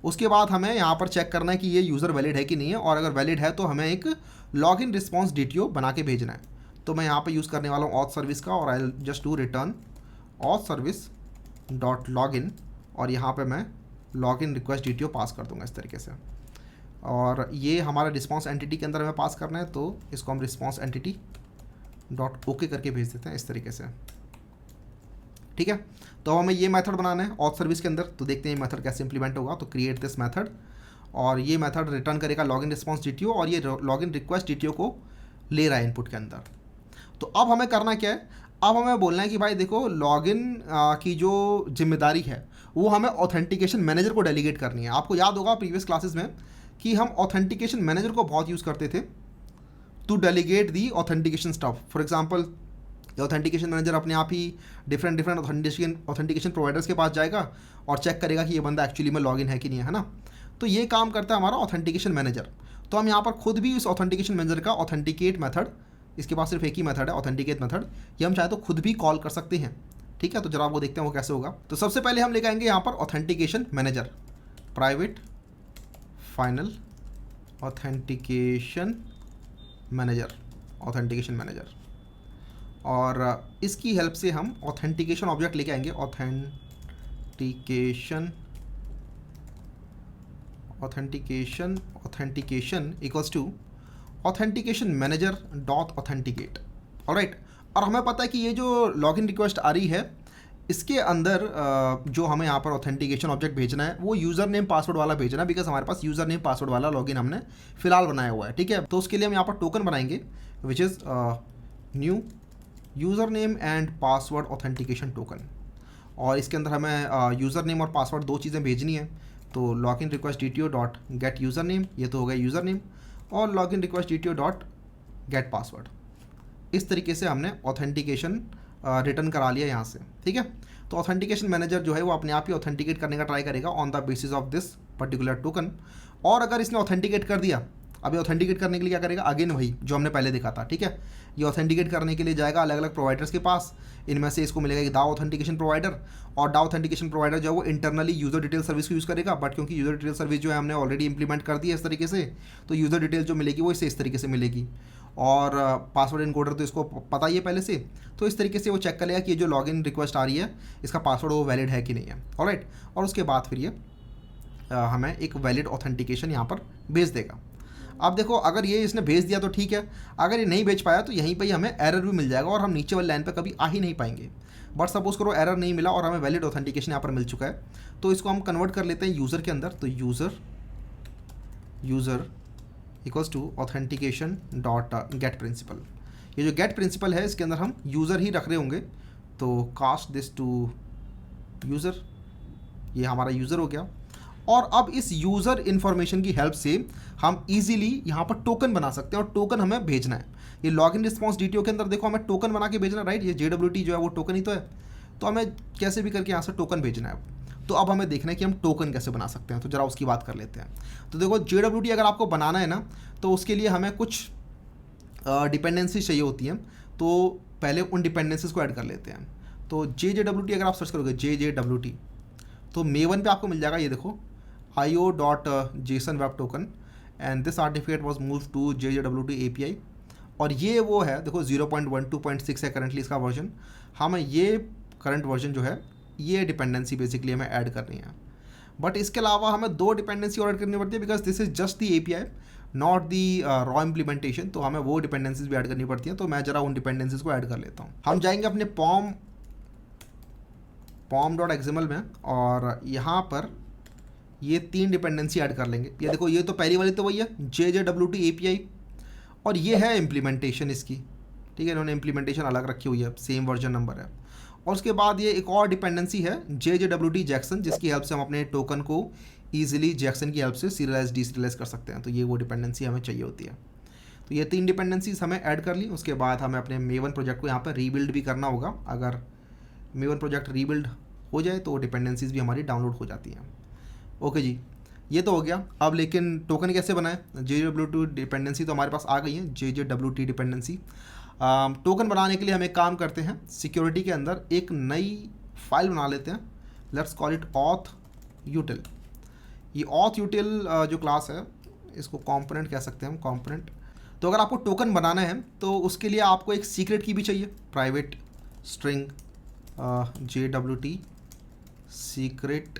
A: उसके बाद हमें यहाँ पर चेक करना है कि ये यूज़र वैलिड है कि नहीं है और अगर वैलिड है तो हमें एक लॉगिन रिस्पॉन्स DTO बना के भेजना है। तो मैं यहाँ पर यूज़ करने वाला हूँ ऑथ सर्विस का और I just do return auth service dot login और यहाँ पे मैं लॉगिन रिक्वेस्ट DTO पास कर दूंगा इस तरीके से। और ये हमारा रिस्पॉन्स एंटिटी के अंदर हमें पास करना है, तो इसको हम रिस्पॉन्स एंटिटी डॉट ओके करके भेज देते हैं इस तरीके से। ठीक है, तो हमें ये मेथड बनाना है ऑथ सर्विस के अंदर। तो देखते हैं ये मेथड कैसे इंप्लीमेंट होगा। तो क्रिएट दिस मेथड और ये मेथड रिटर्न करेगा लॉगिन रिस्पॉन्स DTO और ये लॉगिन रिक्वेस्ट DTO को ले रहा है इनपुट के अंदर। तो अब हमें करना क्या है, अब हमें बोलना है कि भाई देखो लॉगिन की जो जिम्मेदारी है वो हमें ऑथेंटिकेशन मैनेजर को डेलीगेट करनी है। आपको याद होगा प्रीवियस क्लासेस में कि हम ऑथेंटिकेशन मैनेजर को बहुत यूज़ करते थे to delegate the authentication stuff. For example authentication manager अपने आप ही डिफरेंट ऑथेंटिकेशन प्रोवाइडर्स के पास जाएगा और चेक करेगा कि ये बंदा एक्चुअली में लॉगिन है कि नहीं है ना। तो ये काम करता है हमारा ऑथेंटिकेशन मैनेजर। तो हम यहाँ पर खुद भी इस ऑथेंटिकेशन मैनेजर का ऑथेंटिकेट मेथड, इसके पास सिर्फ एक ही मेथड है ऑथेंटिकेट मेथड, ये हम चाहे तो खुद भी कॉल कर सकते हैं। ठीक है, तो जरा वो देखते हैं वो कैसे होगा। तो सबसे पहले हम लेके आएंगे यहाँ पर authentication manager, private final authentication manager और इसकी हेल्प से हम ऑथेंटिकेशन ऑब्जेक्ट लेके आएंगे। Authentication equals to authentication manager dot authenticate. Alright, और हमें पता है कि ये जो लॉगिन रिक्वेस्ट आ रही है इसके अंदर जो हमें यहाँ पर ऑथेंटिकेशन ऑब्जेक्ट भेजना है वो यूज़र नेम पासवर्ड वाला भेजना है, बिकॉज हमारे पास यूज़र नेम पासवर्ड वाला लॉगिन हमने फिलहाल बनाया हुआ है। ठीक है, तो उसके लिए हम यहाँ पर टोकन बनाएंगे which is new user name and password authentication token. और इसके अंदर हमें यूज़र नेम और पासवर्ड दो चीज़ें भेजनी है। तो login request DTO dot get user name, ये तो हो गया यूज़र नेम, और login request DTO dot gate password. इस तरीके से हमने ऑथेंटिकेशन रिटर्न करा लिया यहाँ से। ठीक है, तो ऑथेंटिकेशन मैनेजर जो है वो अपने आप ही ऑथेंटिकेट करने का ट्राई करेगा on the basis of this particular token. और अगर इसने ऑथेंटिकेट कर दिया, अभी ऑथेंटिकेट करने के लिए क्या करेगा, अगेन वही जो हमने पहले देखा था। ठीक है, ये ऑथेंटिकेट करने के लिए जाएगा अलग अलग प्रोवाइडर्स के पास, इनमें से इसको मिलेगा एक DAO ऑथेंटिकेशन प्रोवाइडर, और DAO ऑथेंटिकेशन प्रोवाइडर जो है वो इंटरनली यूज़र डिटेल सर्विस को यूज़ करेगा। बट क्योंकि यूज़र डिटेल सर्विस जो है हमने ऑलरेडी इंप्लीमेंट कर दी है इस तरीके से, तो यूज़र डिटेल जो मिलेगी वो इससे इस तरीके से मिलेगी। और पासवर्ड इनकोडर तो इसको पता ही है पहले से, तो इस तरीके से वो चेक करेगा कि ये जो लॉगिन रिक्वेस्ट आ रही है इसका पासवर्ड वो वैलिड है कि नहीं है। ऑलराइट, और उसके बाद फिर ये हमें एक वैलिड ऑथेंटिकेशन यहाँ पर भेज देगा। अब देखो अगर ये इसने भेज दिया तो ठीक है, अगर ये नहीं भेज पाया तो यहीं पे ही हमें एरर भी मिल जाएगा और हम नीचे वाली लाइन पे कभी आ ही नहीं पाएंगे। बट सपोज करो एरर नहीं मिला और हमें वैलिड ऑथेंटिकेशन यहाँ पर मिल चुका है, तो इसको हम कन्वर्ट कर लेते हैं यूज़र के अंदर। तो user equals to authentication dot get principal. ये जो गेट प्रिंसिपल है इसके अंदर हम यूज़र ही रख रहे होंगे, तो कास्ट दिस टू यूज़र, ये हमारा यूज़र हो गया। और अब इस यूज़र इन्फॉर्मेशन की हेल्प से हम इजीली यहाँ पर टोकन बना सकते हैं, और टोकन हमें भेजना है। ये लॉगिन रिस्पॉन्स डीटीओ के अंदर देखो हमें टोकन बना के भेजना है, राइट। ये JWT जो है वो टोकन ही तो है, तो हमें कैसे भी करके यहाँ से टोकन भेजना है। तो अब हमें देखना है कि हम टोकन कैसे बना सकते हैं, तो ज़रा उसकी बात कर लेते हैं। तो देखो JWT अगर आपको बनाना है ना, तो उसके लिए हमें कुछ डिपेंडेंसी चाहिए होती हैं, तो पहले उन डिपेंडेंसीज को ऐड कर लेते हैं। तो JWT अगर आप सर्च करोगे JWT, तो मेवन पे आपको मिल जाएगा, ये देखो io.json web token and this certificate was move to JWT API। और ये वो है, देखो 0.12.6 है करंटली इसका वर्जन। हमें ये करंट वर्जन जो है ये डिपेंडेंसी बेसिकली हमें ऐड करनी है। बट इसके अलावा हमें 2 डिपेंडेंसी और ऐड करनी पड़ती है, because this is just the API not the raw implementation, तो हमें वो डिपेंडेंसीज भी ऐड करनी पड़ती हैं। तो मैं जरा उन डिपेंडेंसीज को ऐड कर लेता हूँ। हम जाएंगे अपने pom.xml में, और यहाँ पर ये 3 डिपेंडेंसी ऐड कर लेंगे। ये देखो, ये तो पहली वाली तो वही है JWT API, और ये है इम्प्लीमेंटेशन इसकी, ठीक है। इन्होंने इम्प्लीमेंटेशन अलग रखी हुई है, सेम वर्जन नंबर है। और उसके बाद ये एक और डिपेंडेंसी है JWT जैक्सन, जिसकी हेल्प से हम अपने टोकन को ईजिली जैक्सन की हेल्प से सीरियलाइज डीसीरियलाइज कर सकते हैं। तो ये वो डिपेंडेंसी हमें चाहिए होती है। तो ये 3 डिपेंडेंसीज हमें ऐड कर ली। उसके बाद हमें अपने मेवन प्रोजेक्ट को यहाँ पर रीबिल्ड भी करना होगा। अगर मेवन प्रोजेक्ट रीबिल्ड हो जाए तो डिपेंडेंसीज भी हमारी डाउनलोड हो जाती हैं। ओके जी, ये तो हो गया। अब लेकिन टोकन कैसे बनाएं? JWT डिपेंडेंसी तो हमारे पास आ गई है, JWT डिपेंडेंसी। टोकन बनाने के लिए हम एक काम करते हैं, सिक्योरिटी के अंदर एक नई फाइल बना लेते हैं। Let's call it auth यूटिल। ये ऑथ यूटिल जो क्लास है, इसको कंपोनेंट कह सकते हैं हम, कंपोनेंट। तो अगर आपको टोकन बनाना है तो उसके लिए आपको एक सीक्रेट की भी चाहिए, प्राइवेट स्ट्रिंग JWT सीक्रेट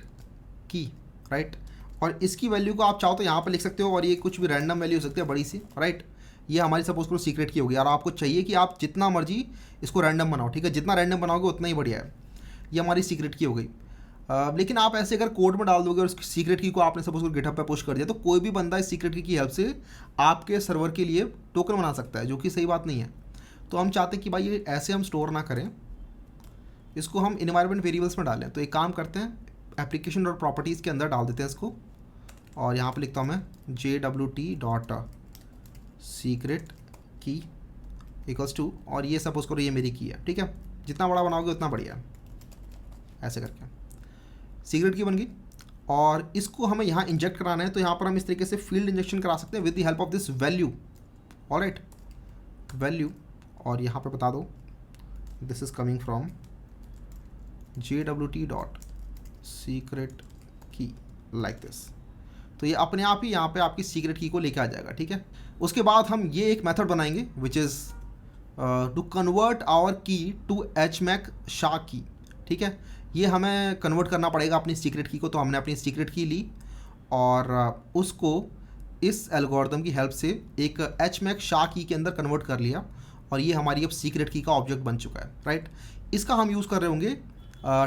A: की, राइट। और इसकी वैल्यू को आप चाहो तो यहाँ पर लिख सकते हो, और ये कुछ भी रैंडम वैल्यू हो सकती है बड़ी सी, राइट। ये हमारी सपोज करो सीक्रेट की होगी, और आपको चाहिए कि आप जितना मर्जी इसको रैंडम बनाओ, ठीक है। जितना रैंडम बनाओगे उतना ही बढ़िया है। ये हमारी सीक्रेट की हो गई। लेकिन आप ऐसे अगर कोड में डाल दोगे और उसकी सीक्रेट की को आपने सपोज करो गिटहब पे पुश कर दिया, तो कोई भी बंदा इस सीक्रेट की हेल्प से आपके सर्वर के लिए टोकन बना सकता है, जो कि सही बात नहीं है। तो हम चाहते हैं कि भाई ये ऐसे हम स्टोर ना करें, इसको हम इन्वायरमेंट वेरिएबल्स में डालें। तो एक काम करते हैं, एप्लीकेशन और प्रॉपर्टीज़ के अंदर डाल देते हैं इसको, और यहाँ पे लिखता हूँ मैं JWT डॉट सीक्रेट की इक्वल्स टू, और ये सपोज करो ये मेरी की है, ठीक है। जितना बड़ा बनाओगे उतना बढ़िया है। ऐसे करके सीक्रेट की बन गई, और इसको हमें यहाँ इंजेक्ट कराना है। तो यहाँ पर हम इस तरीके से फील्ड इंजेक्शन करा सकते हैं with the help of this value, alright, value. और यहाँ पे बता दो this is coming from JWT dot secret की, लाइक दिस। तो ये अपने आप ही यहाँ पे आपकी सीक्रेट की को लेके आ जाएगा, ठीक है। उसके बाद हम ये एक मेथड बनाएंगे which is to convert our key to HMAC SHA की, ठीक है। ये हमें कन्वर्ट करना पड़ेगा अपनी सीक्रेट की को। तो हमने अपनी सीक्रेट की ली और उसको इस एल्गोरिथम की हेल्प से एक HMAC SHA की के अंदर कन्वर्ट कर लिया, और ये हमारी अब सीक्रेट की का ऑब्जेक्ट बन चुका है, राइट। इसका हम यूज़ कर रहे होंगे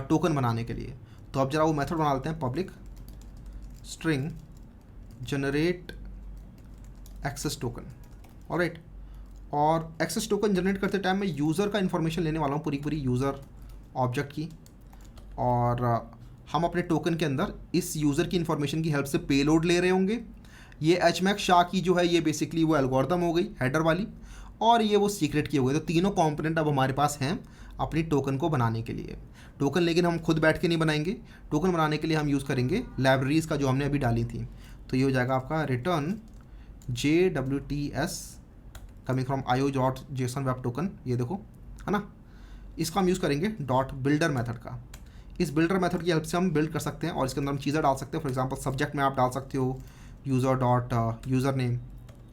A: टोकन बनाने के लिए। तो अब जरा वो मेथड बना लेते हैं, public string generate access token, alright. और एक्सेस टोकन जनरेट करते टाइम मैं यूज़र का इन्फॉर्मेशन लेने वाला हूँ, पूरी पूरी यूज़र ऑब्जेक्ट की। और हम अपने टोकन के अंदर इस यूज़र की इन्फॉर्मेशन की हेल्प से पेलोड ले रहे होंगे। ये HMAC SHA की जो है ये बेसिकली वो एल्गोरिथम हो गई हेडर वाली, और ये वो सीक्रेट की हो गई। तो तीनों कंपोनेंट अब हमारे पास हैं अपनी टोकन को बनाने के लिए। टोकन लेकिन हम खुद बैठ के नहीं बनाएंगे, टोकन बनाने के लिए हम यूज़ करेंगे लाइब्रेरीज़ का जो हमने अभी डाली थी। तो ये हो जाएगा आपका return JWTs coming from io.json web token, ये देखो, है ना। इसका हम यूज़ करेंगे डॉट बिल्डर मेथड का। इस बिल्डर मेथड की हेल्प से हम बिल्ड कर सकते हैं, और इसके अंदर हम चीज़ें डाल सकते हैं। फॉर एग्जांपल सब्जेक्ट में आप डाल सकते हो user dot user name,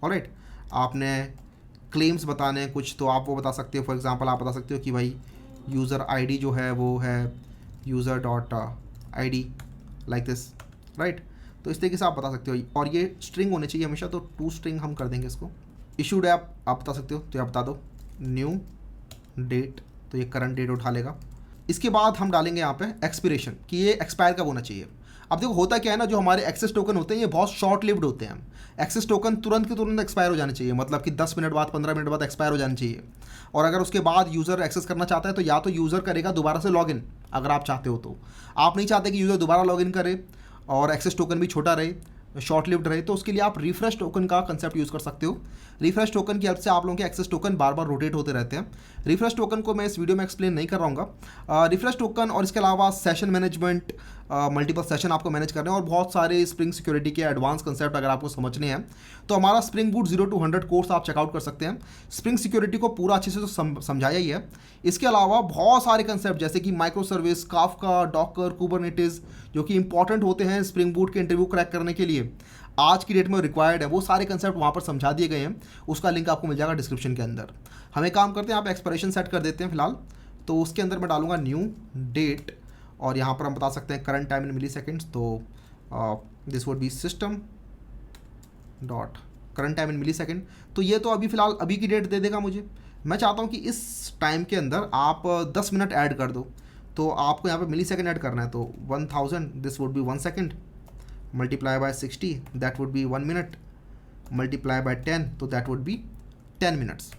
A: alright. आपने क्लेम्स बताने हैं कुछ, तो आप वो बता सकते हो। फॉर एग्जांपल आप बता सकते हो कि भाई यूज़र ID जो है वो है user dot ID, like this, right. तो इस तरीके से आप बता सकते हो, और ये स्ट्रिंग होनी चाहिए हमेशा, तो टू स्ट्रिंग हम कर देंगे इसको। इशूड है आप बता सकते हो, तो आप बता दो न्यू डेट, तो ये करंट डेट उठा लेगा। इसके बाद हम डालेंगे यहाँ पे एक्सपिरेशन, कि ये एक्सपायर कब होना चाहिए। अब देखो होता क्या है ना, जो हमारे एक्सेस टोकन होते हैं ये बहुत शॉर्ट लिव्ड होते हैं। एक्सेस टोकन तुरंत के तुरंत एक्सपायर हो जाने चाहिए, मतलब कि 10 मिनट बाद 15 मिनट बाद एक्सपायर हो जाने चाहिए। और अगर उसके बाद यूज़र एक्सेस करना चाहता है तो या तो यूज़र करेगा दोबारा से लॉगिन, अगर आप चाहते हो तो। आप नहीं चाहते कि यूज़र दोबारा लॉगिन करे और एक्सेस टोकन भी छोटा रहे, शॉर्ट लिव्ड रहे, तो उसके लिए आप रिफ्रेश टोकन का कंसेप्ट यूज़ कर सकते हो। रिफ्रेश टोकन की हेल्प से आप लोगों के एक्सेस टोकन बार बार रोटेट होते रहते हैं। रिफ्रेश टोकन को मैं इस वीडियो में एक्सप्लेन नहीं कर रहा हूँ। रिफ्रेश टोकन और इसके अलावा सेशन मैनेजमेंट, मल्टीपल सेशन आपको मैनेज करने हैं और बहुत सारे स्प्रिंग सिक्योरिटी के एडवांस कंसेप्ट अगर आपको समझने हैं तो हमारा स्प्रिंग बूट 0 to 100 कोर्स आप चेकआउट कर सकते हैं। स्प्रिंग सिक्योरिटी को पूरा अच्छे से तो समझाया ही है। इसके अलावा बहुत सारे कंसेप्ट जैसे कि micro service, Kafka, Docker, Kubernetes, जो कि इंपॉर्टेंट होते हैं स्प्रिंग बूट के इंटरव्यू क्रैक करने के लिए, आज की डेट में रिक्वायर्ड है, वो सारे कंसेप्ट वहाँ पर समझा दिए गए हैं। उसका लिंक आपको मिल जाएगा डिस्क्रिप्शन के अंदर। हम एक काम करते हैं, आप एक्सपायरेशन सेट कर देते हैं फिलहाल, तो उसके अंदर मैं डालूंगा न्यू डेट और यहाँ पर हम बता सकते हैं current time in milliseconds. तो this would be system dot current time in millisecond. तो ये तो अभी फ़िलहाल अभी की डेट दे देगा मुझे। मैं चाहता हूँ कि इस टाइम के अंदर आप 10 मिनट ऐड कर दो, तो आपको यहाँ पे मिली सेकेंड ऐड करना है। तो 1000 this would B 1 second, multiply by 60 that would be 1 minute, multiply by 10 तो दैट वुड बी 10 मिनट्स।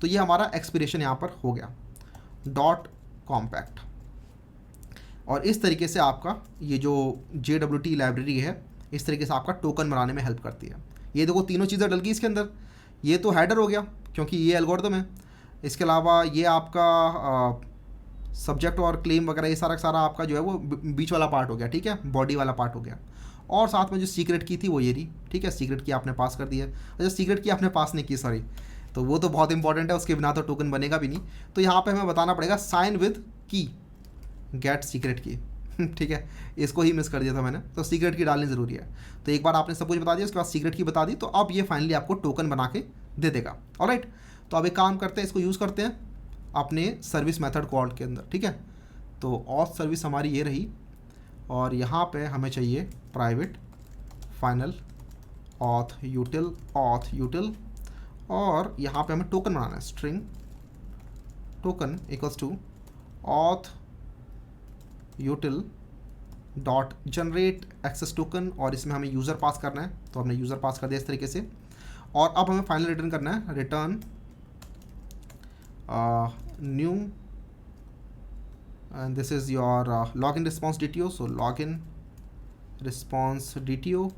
A: तो ये हमारा एक्सपिरेशन यहाँ पर हो गया डॉट कॉम्पैक्ट। और इस तरीके से आपका ये जो JWT लाइब्रेरी है इस तरीके से आपका टोकन बनाने में हेल्प करती है। ये देखो तीनों चीज़ें डल गई इसके अंदर। ये तो हेडर हो गया क्योंकि ये एल्गोरिथम है। इसके अलावा ये आपका सब्जेक्ट और क्लेम वगैरह ये सारा सारा आपका जो है वो बीच वाला पार्ट हो गया, ठीक है, बॉडी वाला पार्ट हो गया। और साथ में जो सीक्रेट की थी वो ये रही, ठीक है, सीक्रेट की आपने पास कर दिया। अच्छा, सीक्रेट की आपने पास नहीं की, सॉरी, तो वो तो बहुत इंपॉर्टेंट है, उसके बिना तो टोकन बनेगा भी नहीं। तो यहाँ पे हमें बताना पड़ेगा साइन विद की गेट सीक्रेट की ठीक है, इसको ही मिस कर दिया था मैंने, तो सीक्रेट की डालनी ज़रूरी है। तो एक बार आपने सब कुछ बता दिया, उसके बाद सीक्रेट की बता दी, तो अब ये फाइनली आपको टोकन बना के दे देगा। ऑलराइट, तो अब एक काम करते हैं, इसको यूज़ करते हैं अपने सर्विस मेथड कॉल के अंदर, ठीक है। तो ऑथ सर्विस हमारी ये रही और यहाँ पे हमें चाहिए प्राइवेट फाइनल ऑथ यूटिल और यहाँ पे हमें टोकन बनाना है, string token equals to auth util dot generate access token और इसमें हमें यूज़र पास करना है। तो हमने यूज़र पास कर दिया इस तरीके से। और अब हमें फाइनल रिटर्न करना है, return new and this is your login response DTO। So login response DTO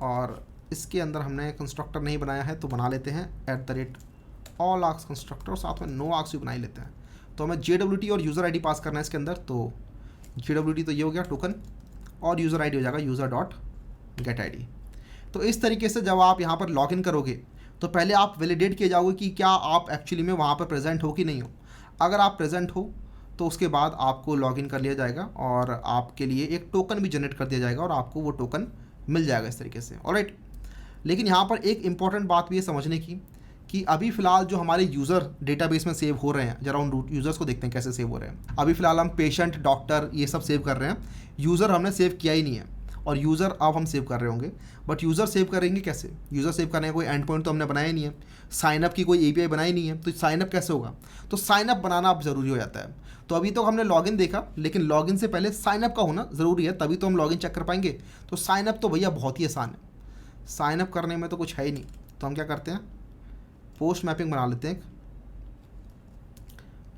A: और इसके अंदर हमने कंस्ट्रक्टर नहीं बनाया है तो बना लेते हैं @all आर्क्स कंस्ट्रक्टर और साथ में नो आर्क्स भी बना ही लेते हैं। तो हमें JWT और यूज़र ID पास करना है इसके अंदर। तो JWT तो ये हो गया टोकन और यूज़र ID हो जाएगा यूज़र डॉट गेट ID। तो इस तरीके से जब आप यहाँ पर लॉगिन करोगे तो पहले आप वैलिडेट किए जाओगे कि क्या आप एक्चुअली में वहाँ पर प्रेजेंट हो कि नहीं हो। अगर आप प्रेजेंट हो तो उसके बाद आपको लॉगिन कर लिया जाएगा और आपके लिए एक टोकन भी जनरेट कर दिया जाएगा और आपको वो टोकन मिल जाएगा इस तरीके से। ऑलराइट, लेकिन यहाँ पर एक इम्पॉर्टेंट बात भी है समझने की कि अभी फ़िलहाल जो हमारे यूज़र डेटाबेस में सेव हो रहे हैं, जरा उन यूज़र्स को देखते हैं कैसे सेव हो रहे हैं। अभी फ़िलहाल हम पेशेंट, डॉक्टर ये सब सेव कर रहे हैं, यूज़र हमने सेव किया ही नहीं है और यूज़र अब हम सेव कर रहे होंगे। बट यूज़र सेव करेंगे कैसे? यूज़र सेव करने का कोई एंड पॉइंट तो हमने बनाया नहीं है, साइनअप की कोई API बनाई नहीं है, तो साइनअप कैसे होगा? तो साइनअप बनाना अब ज़रूरी हो जाता है। तो अभी तो हमने लॉगिन देखा, लेकिन लॉगिन से पहले साइनअप का होना ज़रूरी है, तभी तो हम लॉगिन चेक कर पाएंगे। तो साइनअप तो भैया बहुत ही आसान है, साइनअप करने में तो कुछ है ही नहीं। तो हम क्या करते हैं, पोस्ट मैपिंग बना लेते हैं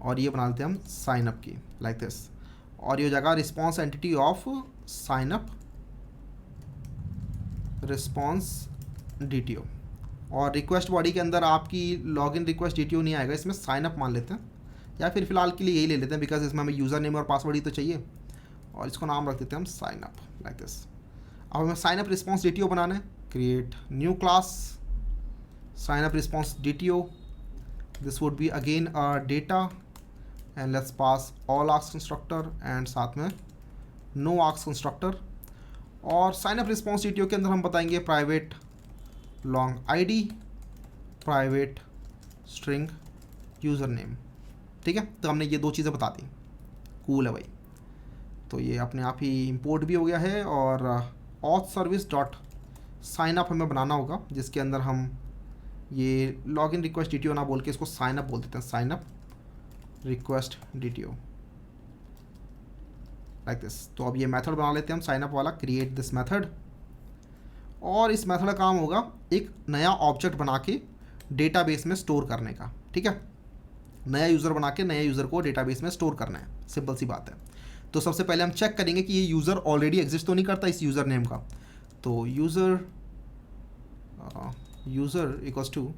A: और ये बना लेते हैं हम साइनअप की, लाइक दिस। और ये हो जाएगा response entity of signup response DTO और रिक्वेस्ट बॉडी के अंदर आपकी लॉगिन रिक्वेस्ट DTO नहीं आएगा, इसमें साइनअप मान लेते हैं या फिर फिलहाल के लिए यही ले लेते हैं बिकॉज इसमें हमें यूज़र नेम और पासवर्ड ही तो चाहिए और इसको नाम रख देते हैं हम साइनअप, लाइक दिस। अब हमें साइनअप रिस्पॉन्स DTO बनाना है, create new class signup response DTO, this would be again data and let's pass all args constructor and साथ में नो आर्क्स कंस्ट्रक्टर। और साइनअप रिस्पॉन्स DTO के अंदर हम बताएंगे private long ID, private string user name, ठीक है। तो हमने ये दो चीज़ें बता दी, कूल है भाई। तो ये अपने आप ही इंपोर्ट भी हो गया है और ऑथ सर्विस डॉट साइनअप हमें बनाना होगा जिसके अंदर हम ये लॉगिन रिक्वेस्ट DTO ना बोल के इसको साइनअप बोल देते हैं, signup request DTO। Like this. तो अब ये मेथड बना लेते हैं हम साइन अप वाला, क्रिएट दिस मेथड। और इस मेथड का काम होगा एक नया ऑब्जेक्ट बना के डेटाबेस में स्टोर करने का, ठीक है। नया यूज़र बना के नए यूज़र को डेटाबेस में स्टोर करना है, सिंपल सी बात है। तो सबसे पहले हम चेक करेंगे कि ये यूज़र ऑलरेडी एग्जिस्ट तो नहीं करता इस यूज़र नेम का। तो यूज़र इक्वल्स टू,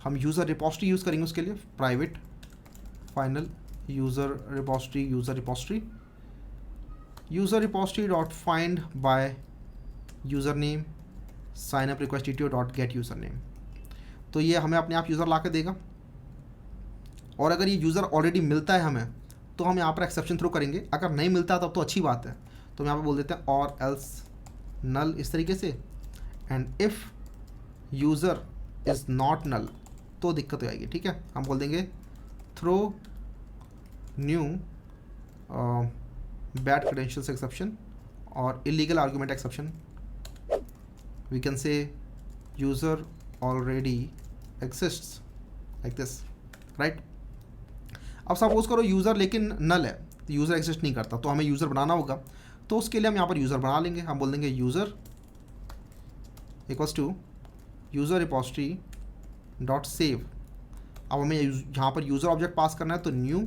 A: हम यूज़र रिपोजिटरी यूज़ करेंगे उसके लिए, private final user repository dot find by user name sign up request DTO dot get user name. तो ये हमें अपने आप यूज़र ला के देगा, और अगर ये यूज़र ऑलरेडी मिलता है हमें तो हम यहाँ पर एक्सेप्शन थ्रो करेंगे। अगर नहीं मिलता तब तो अच्छी बात है, तो हम यहाँ पर बोल देते हैं और एल्स नल इस तरीके से। And if user is not null तो दिक्कत हो जाएगी, ठीक है। हम बोल देंगे throw new bad credentials exception और illegal argument exception. We can say user already exists like this, right. अब सपोज करो यूज़र लेकिन नल है, यूज़र एग्जिस्ट नहीं करता, तो हमें यूज़र बनाना होगा। तो उसके लिए हम यहाँ पर यूज़र बना लेंगे। हम बोल देंगे user equals to user repository dot save. अब हमें यहाँ पर यूज़र ऑब्जेक्ट पास करना है, तो न्यू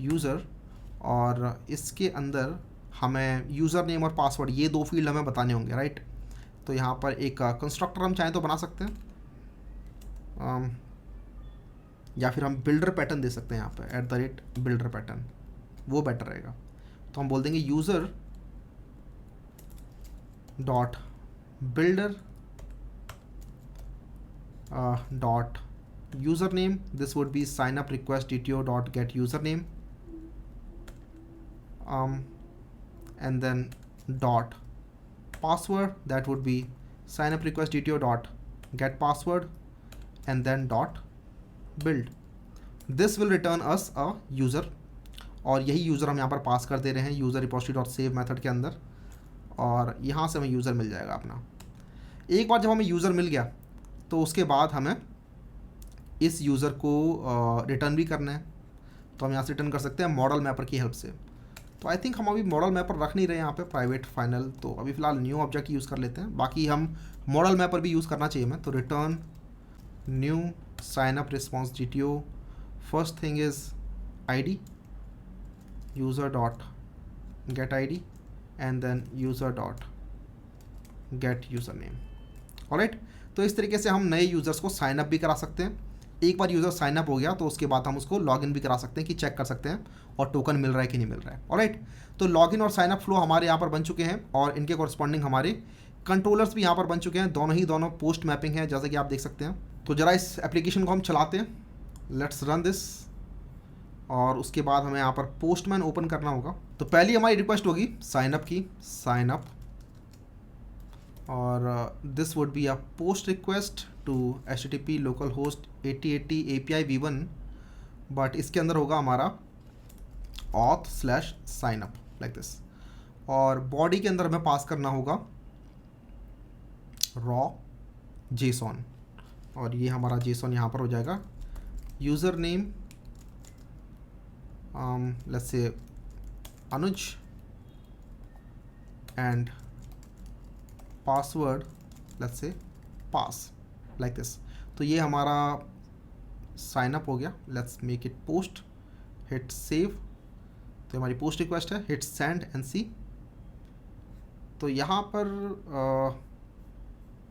A: यूज़र, और इसके अंदर हमें यूज़र नेम और पासवर्ड ये दो फील्ड हमें बताने होंगे, राइट। तो यहाँ पर एक कंस्ट्रक्टर हम चाहें तो बना सकते हैं, या फिर हम बिल्डर पैटर्न दे सकते हैं यहाँ पे @builder पैटर्न, वो बेटर रहेगा। तो हम बोल देंगे user dot builder dot user name, this would be sign up request DTO dot get user name, and then dot password, that would be sign up request DTO dot get password, and then dot build. This will return us a user, और यही यूज़र हम यहाँ पर पास कर दे रहे हैं user repository dot save method के अंदर, और यहाँ से हमें यूज़र मिल जाएगा अपना। एक बार जब हमें यूज़र मिल गया तो उसके बाद हमें इस यूज़र को रिटर्न भी करना है। तो हम यहाँ से रिटर्न कर सकते हैं मॉडल मैपर की हेल्प से। तो आई थिंक हम अभी मॉडल मैपर रख नहीं रहे यहाँ पे, प्राइवेट फाइनल, तो अभी फ़िलहाल न्यू ऑब्जेक्ट यूज़ कर लेते हैं। बाकी हम मॉडल मैपर भी यूज़ करना चाहिए हमें। तो return new sign up response DTO, first thing is ID user dot get ID, and then user dot get user name, alright. तो इस तरीके से हम नए यूज़र्स को साइन अप भी करा सकते हैं। एक बार यूज़र साइन अप हो गया तो उसके बाद हम उसको लॉगिन भी करा सकते हैं कि चेक कर सकते हैं और टोकन मिल रहा है कि नहीं मिल रहा है, ऑलराइट। तो लॉगिन और साइन अप फ्लो हमारे यहाँ पर बन चुके हैं, और इनके कॉरस्पॉन्डिंग हमारे कंट्रोलर्स भी यहाँ पर बन चुके हैं। दोनों पोस्ट मैपिंग है, जैसा कि आप देख सकते हैं। तो ज़रा इस एप्लीकेशन को हम चलाते हैं, लेट्स रन दिस, और उसके बाद हमें यहाँ पर पोस्टमैन ओपन करना होगा। तो पहली हमारी रिक्वेस्ट होगी साइन अप की, साइन अप, और this would be a post request to HTTP local host 8080 API v1, but इसके अंदर होगा हमारा auth/signup लाइक दिस, और बॉडी के अंदर हमें पास करना होगा raw JSON, और ये हमारा JSON यहाँ पर हो जाएगा। User name let's say Anuj, and password let's say pass like this. तो ये हमारा साइन अप हो गया। Let's make it post, hit save. तो हमारी पोस्ट रिक्वेस्ट है, हिट सेंड एंड सी। तो यहाँ पर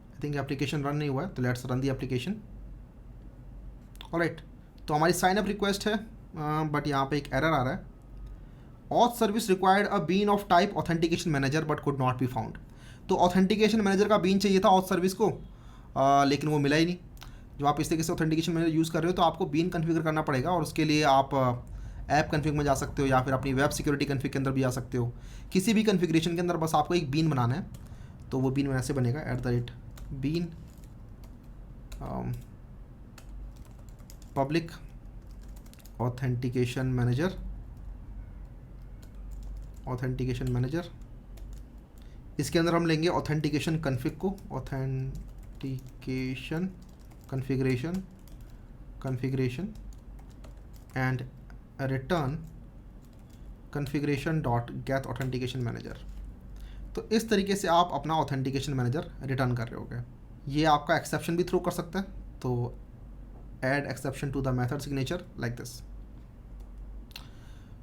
A: आई थिंक एप्लीकेशन रन नहीं हुआ है, तो let's run the application, alright. तो हमारी साइन अप रिक्वेस्ट है, बट यहाँ पे एक एरर आ रहा है, auth service required a bean of type authentication manager but could not be found. तो ऑथेंटिकेशन मैनेजर का बीन चाहिए था ऑथ सर्विस को, लेकिन वो मिला ही नहीं। जब आप इस तरीके से ऑथेंटिकेशन मैनेजर यूज़ कर रहे हो तो आपको बीन कन्फिगर करना पड़ेगा, और उसके लिए आप ऐप कन्फिग में जा सकते हो, या फिर अपनी वेब सिक्योरिटी कन्फिग के अंदर भी जा सकते हो। किसी भी कन्फिग्रेशन के अंदर बस आपको एक बीन बनाना है। तो वो बीन ऐसे बनेगा @bean पब्लिक ऑथेंटिकेशन मैनेजर। इसके अंदर हम लेंगे ऑथेंटिकेशन कन्फिग को, authentication configuration and return configuration dot get authentication manager. तो इस तरीके से आप अपना ऑथेंटिकेशन मैनेजर रिटर्न कर रहे होगे। ये आपका एक्सेप्शन भी थ्रो कर सकता है, तो add exception to the method signature like this.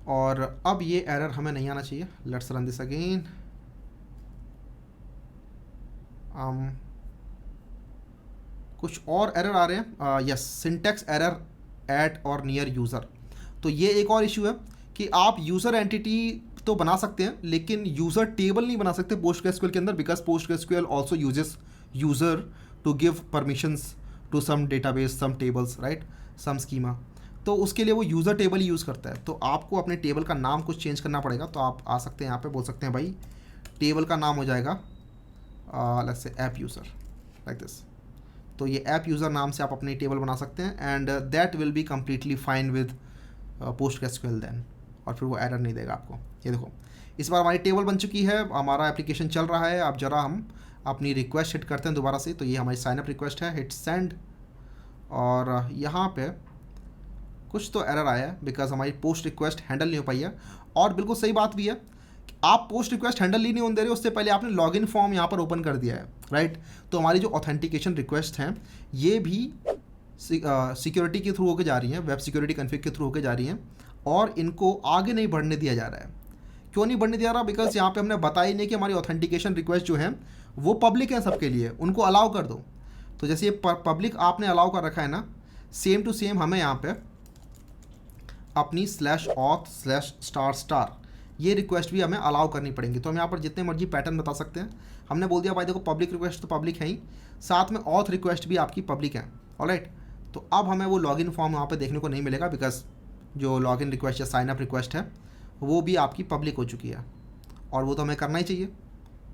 A: और अब ये एरर हमें नहीं आना चाहिए। Let's run this again. कुछ और एरर आ रहे हैं। Yes, syntax error at or near user. तो ये एक और इशू है कि आप यूज़र एंटिटी तो बना सकते हैं लेकिन यूज़र टेबल नहीं बना सकते PostgreSQL के अंदर, because PostgreSQL also uses user to give permissions to some database, some tables, right, some schema. तो उसके लिए वो यूज़र टेबल ही यूज़ करता है। तो आपको अपने टेबल का नाम कुछ चेंज करना पड़ेगा। तो आप आ सकते हैं यहाँ पे, बोल सकते हैं भाई टेबल का नाम हो जाएगा let's say app user like this. तो ये ऐप यूज़र नाम से आप अपनी टेबल बना सकते हैं and that will be completely fine with PostgreSQL then, और फिर वो एरर नहीं देगा आपको। ये देखो इस बार हमारी टेबल बन चुकी है, हमारा एप्लीकेशन चल रहा है। अब जरा हम अपनी रिक्वेस्ट हिट करते हैं दोबारा से। तो ये हमारी साइनअप रिक्वेस्ट है, हिट सेंड। और यहाँ पे कुछ तो एरर आया है बिकॉज हमारी पोस्ट रिक्वेस्ट हैंडल नहीं हो पाई है। और बिल्कुल सही बात भी है कि आप पोस्ट रिक्वेस्ट हैंडल ही नहीं होने दे रहे, उससे पहले आपने लॉगिन फॉर्म यहाँ पर ओपन कर दिया है, राइट। तो हमारी जो ऑथेंटिकेशन रिक्वेस्ट हैं ये भी सिक्योरिटी के थ्रू होकर जा रही हैं, वेब सिक्योरिटी कॉन्फ़िग के थ्रू होकर जा रही हैं, और इनको आगे नहीं बढ़ने दिया जा रहा है। क्यों नहीं बढ़ने दिया रहा? बिकॉज यहाँ पे हमने बताया ही नहीं कि हमारी ऑथेंटिकेशन रिक्वेस्ट जो है वो पब्लिक है सबके लिए, उनको अलाउ कर दो। तो जैसे ये पब्लिक आपने अलाउ कर रखा है ना, सेम टू सेम हमें यहाँ पे अपनी /auth/** ये रिक्वेस्ट भी हमें अलाउ करनी पड़ेंगी। तो हम यहाँ पर जितने मर्जी पैटर्न बता सकते हैं। हमने बोल दिया भाई देखो पब्लिक रिक्वेस्ट तो पब्लिक है ही, साथ में ऑथ रिक्वेस्ट भी आपकी पब्लिक है, ऑलराइट। तो अब हमें वो लॉगिन फॉर्म वहाँ पे देखने को नहीं मिलेगा बिकॉज जो लॉगिन रिक्वेस्ट या साइनअप रिक्वेस्ट है वो भी आपकी पब्लिक हो चुकी है, और वो तो हमें करना ही चाहिए।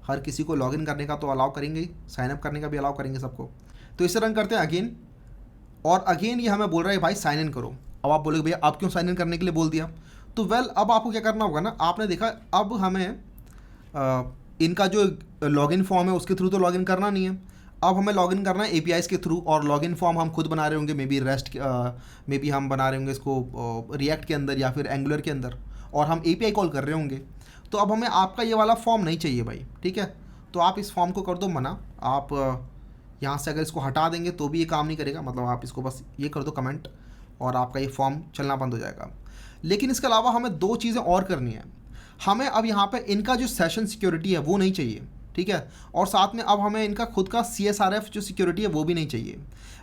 A: हर किसी को लॉगिन करने का तो अलाउ करेंगे ही, साइनअप करने का भी अलाउ करेंगे सबको। तो इसे रन करते हैं अगेन, और अगेन ये हमें बोल रहा है भाई साइन इन करो। अब आप बोलोगे भैया आप क्यों साइन इन करने के लिए बोल दिया? तो अब आपको क्या करना होगा ना, आपने देखा अब हमें इनका जो लॉगिन फॉर्म है उसके थ्रू तो लॉगिन करना नहीं है। अब हमें लॉगिन करना है APIs के थ्रू, और लॉगिन फॉर्म हम खुद बना रहे होंगे, may be rest may be हम बना रहे होंगे इसको रिएक्ट के अंदर या फिर एंगुलर के अंदर, और हम API कॉल कर रहे होंगे। तो अब हमें आपका ये वाला फॉर्म नहीं चाहिए भाई, ठीक है। तो आप इस फॉर्म को कर दो मना। आप यहाँ से अगर इसको हटा देंगे तो भी ये काम नहीं करेगा, मतलब आप इसको बस ये कर दो कमेंट, और आपका ये फॉर्म चलना बंद हो जाएगा। लेकिन इसके अलावा हमें दो चीज़ें और करनी है। हमें अब यहाँ पे इनका जो सेशन सिक्योरिटी है वो नहीं चाहिए, ठीक है, और साथ में अब हमें इनका खुद का CSRF जो सिक्योरिटी है वो भी नहीं चाहिए,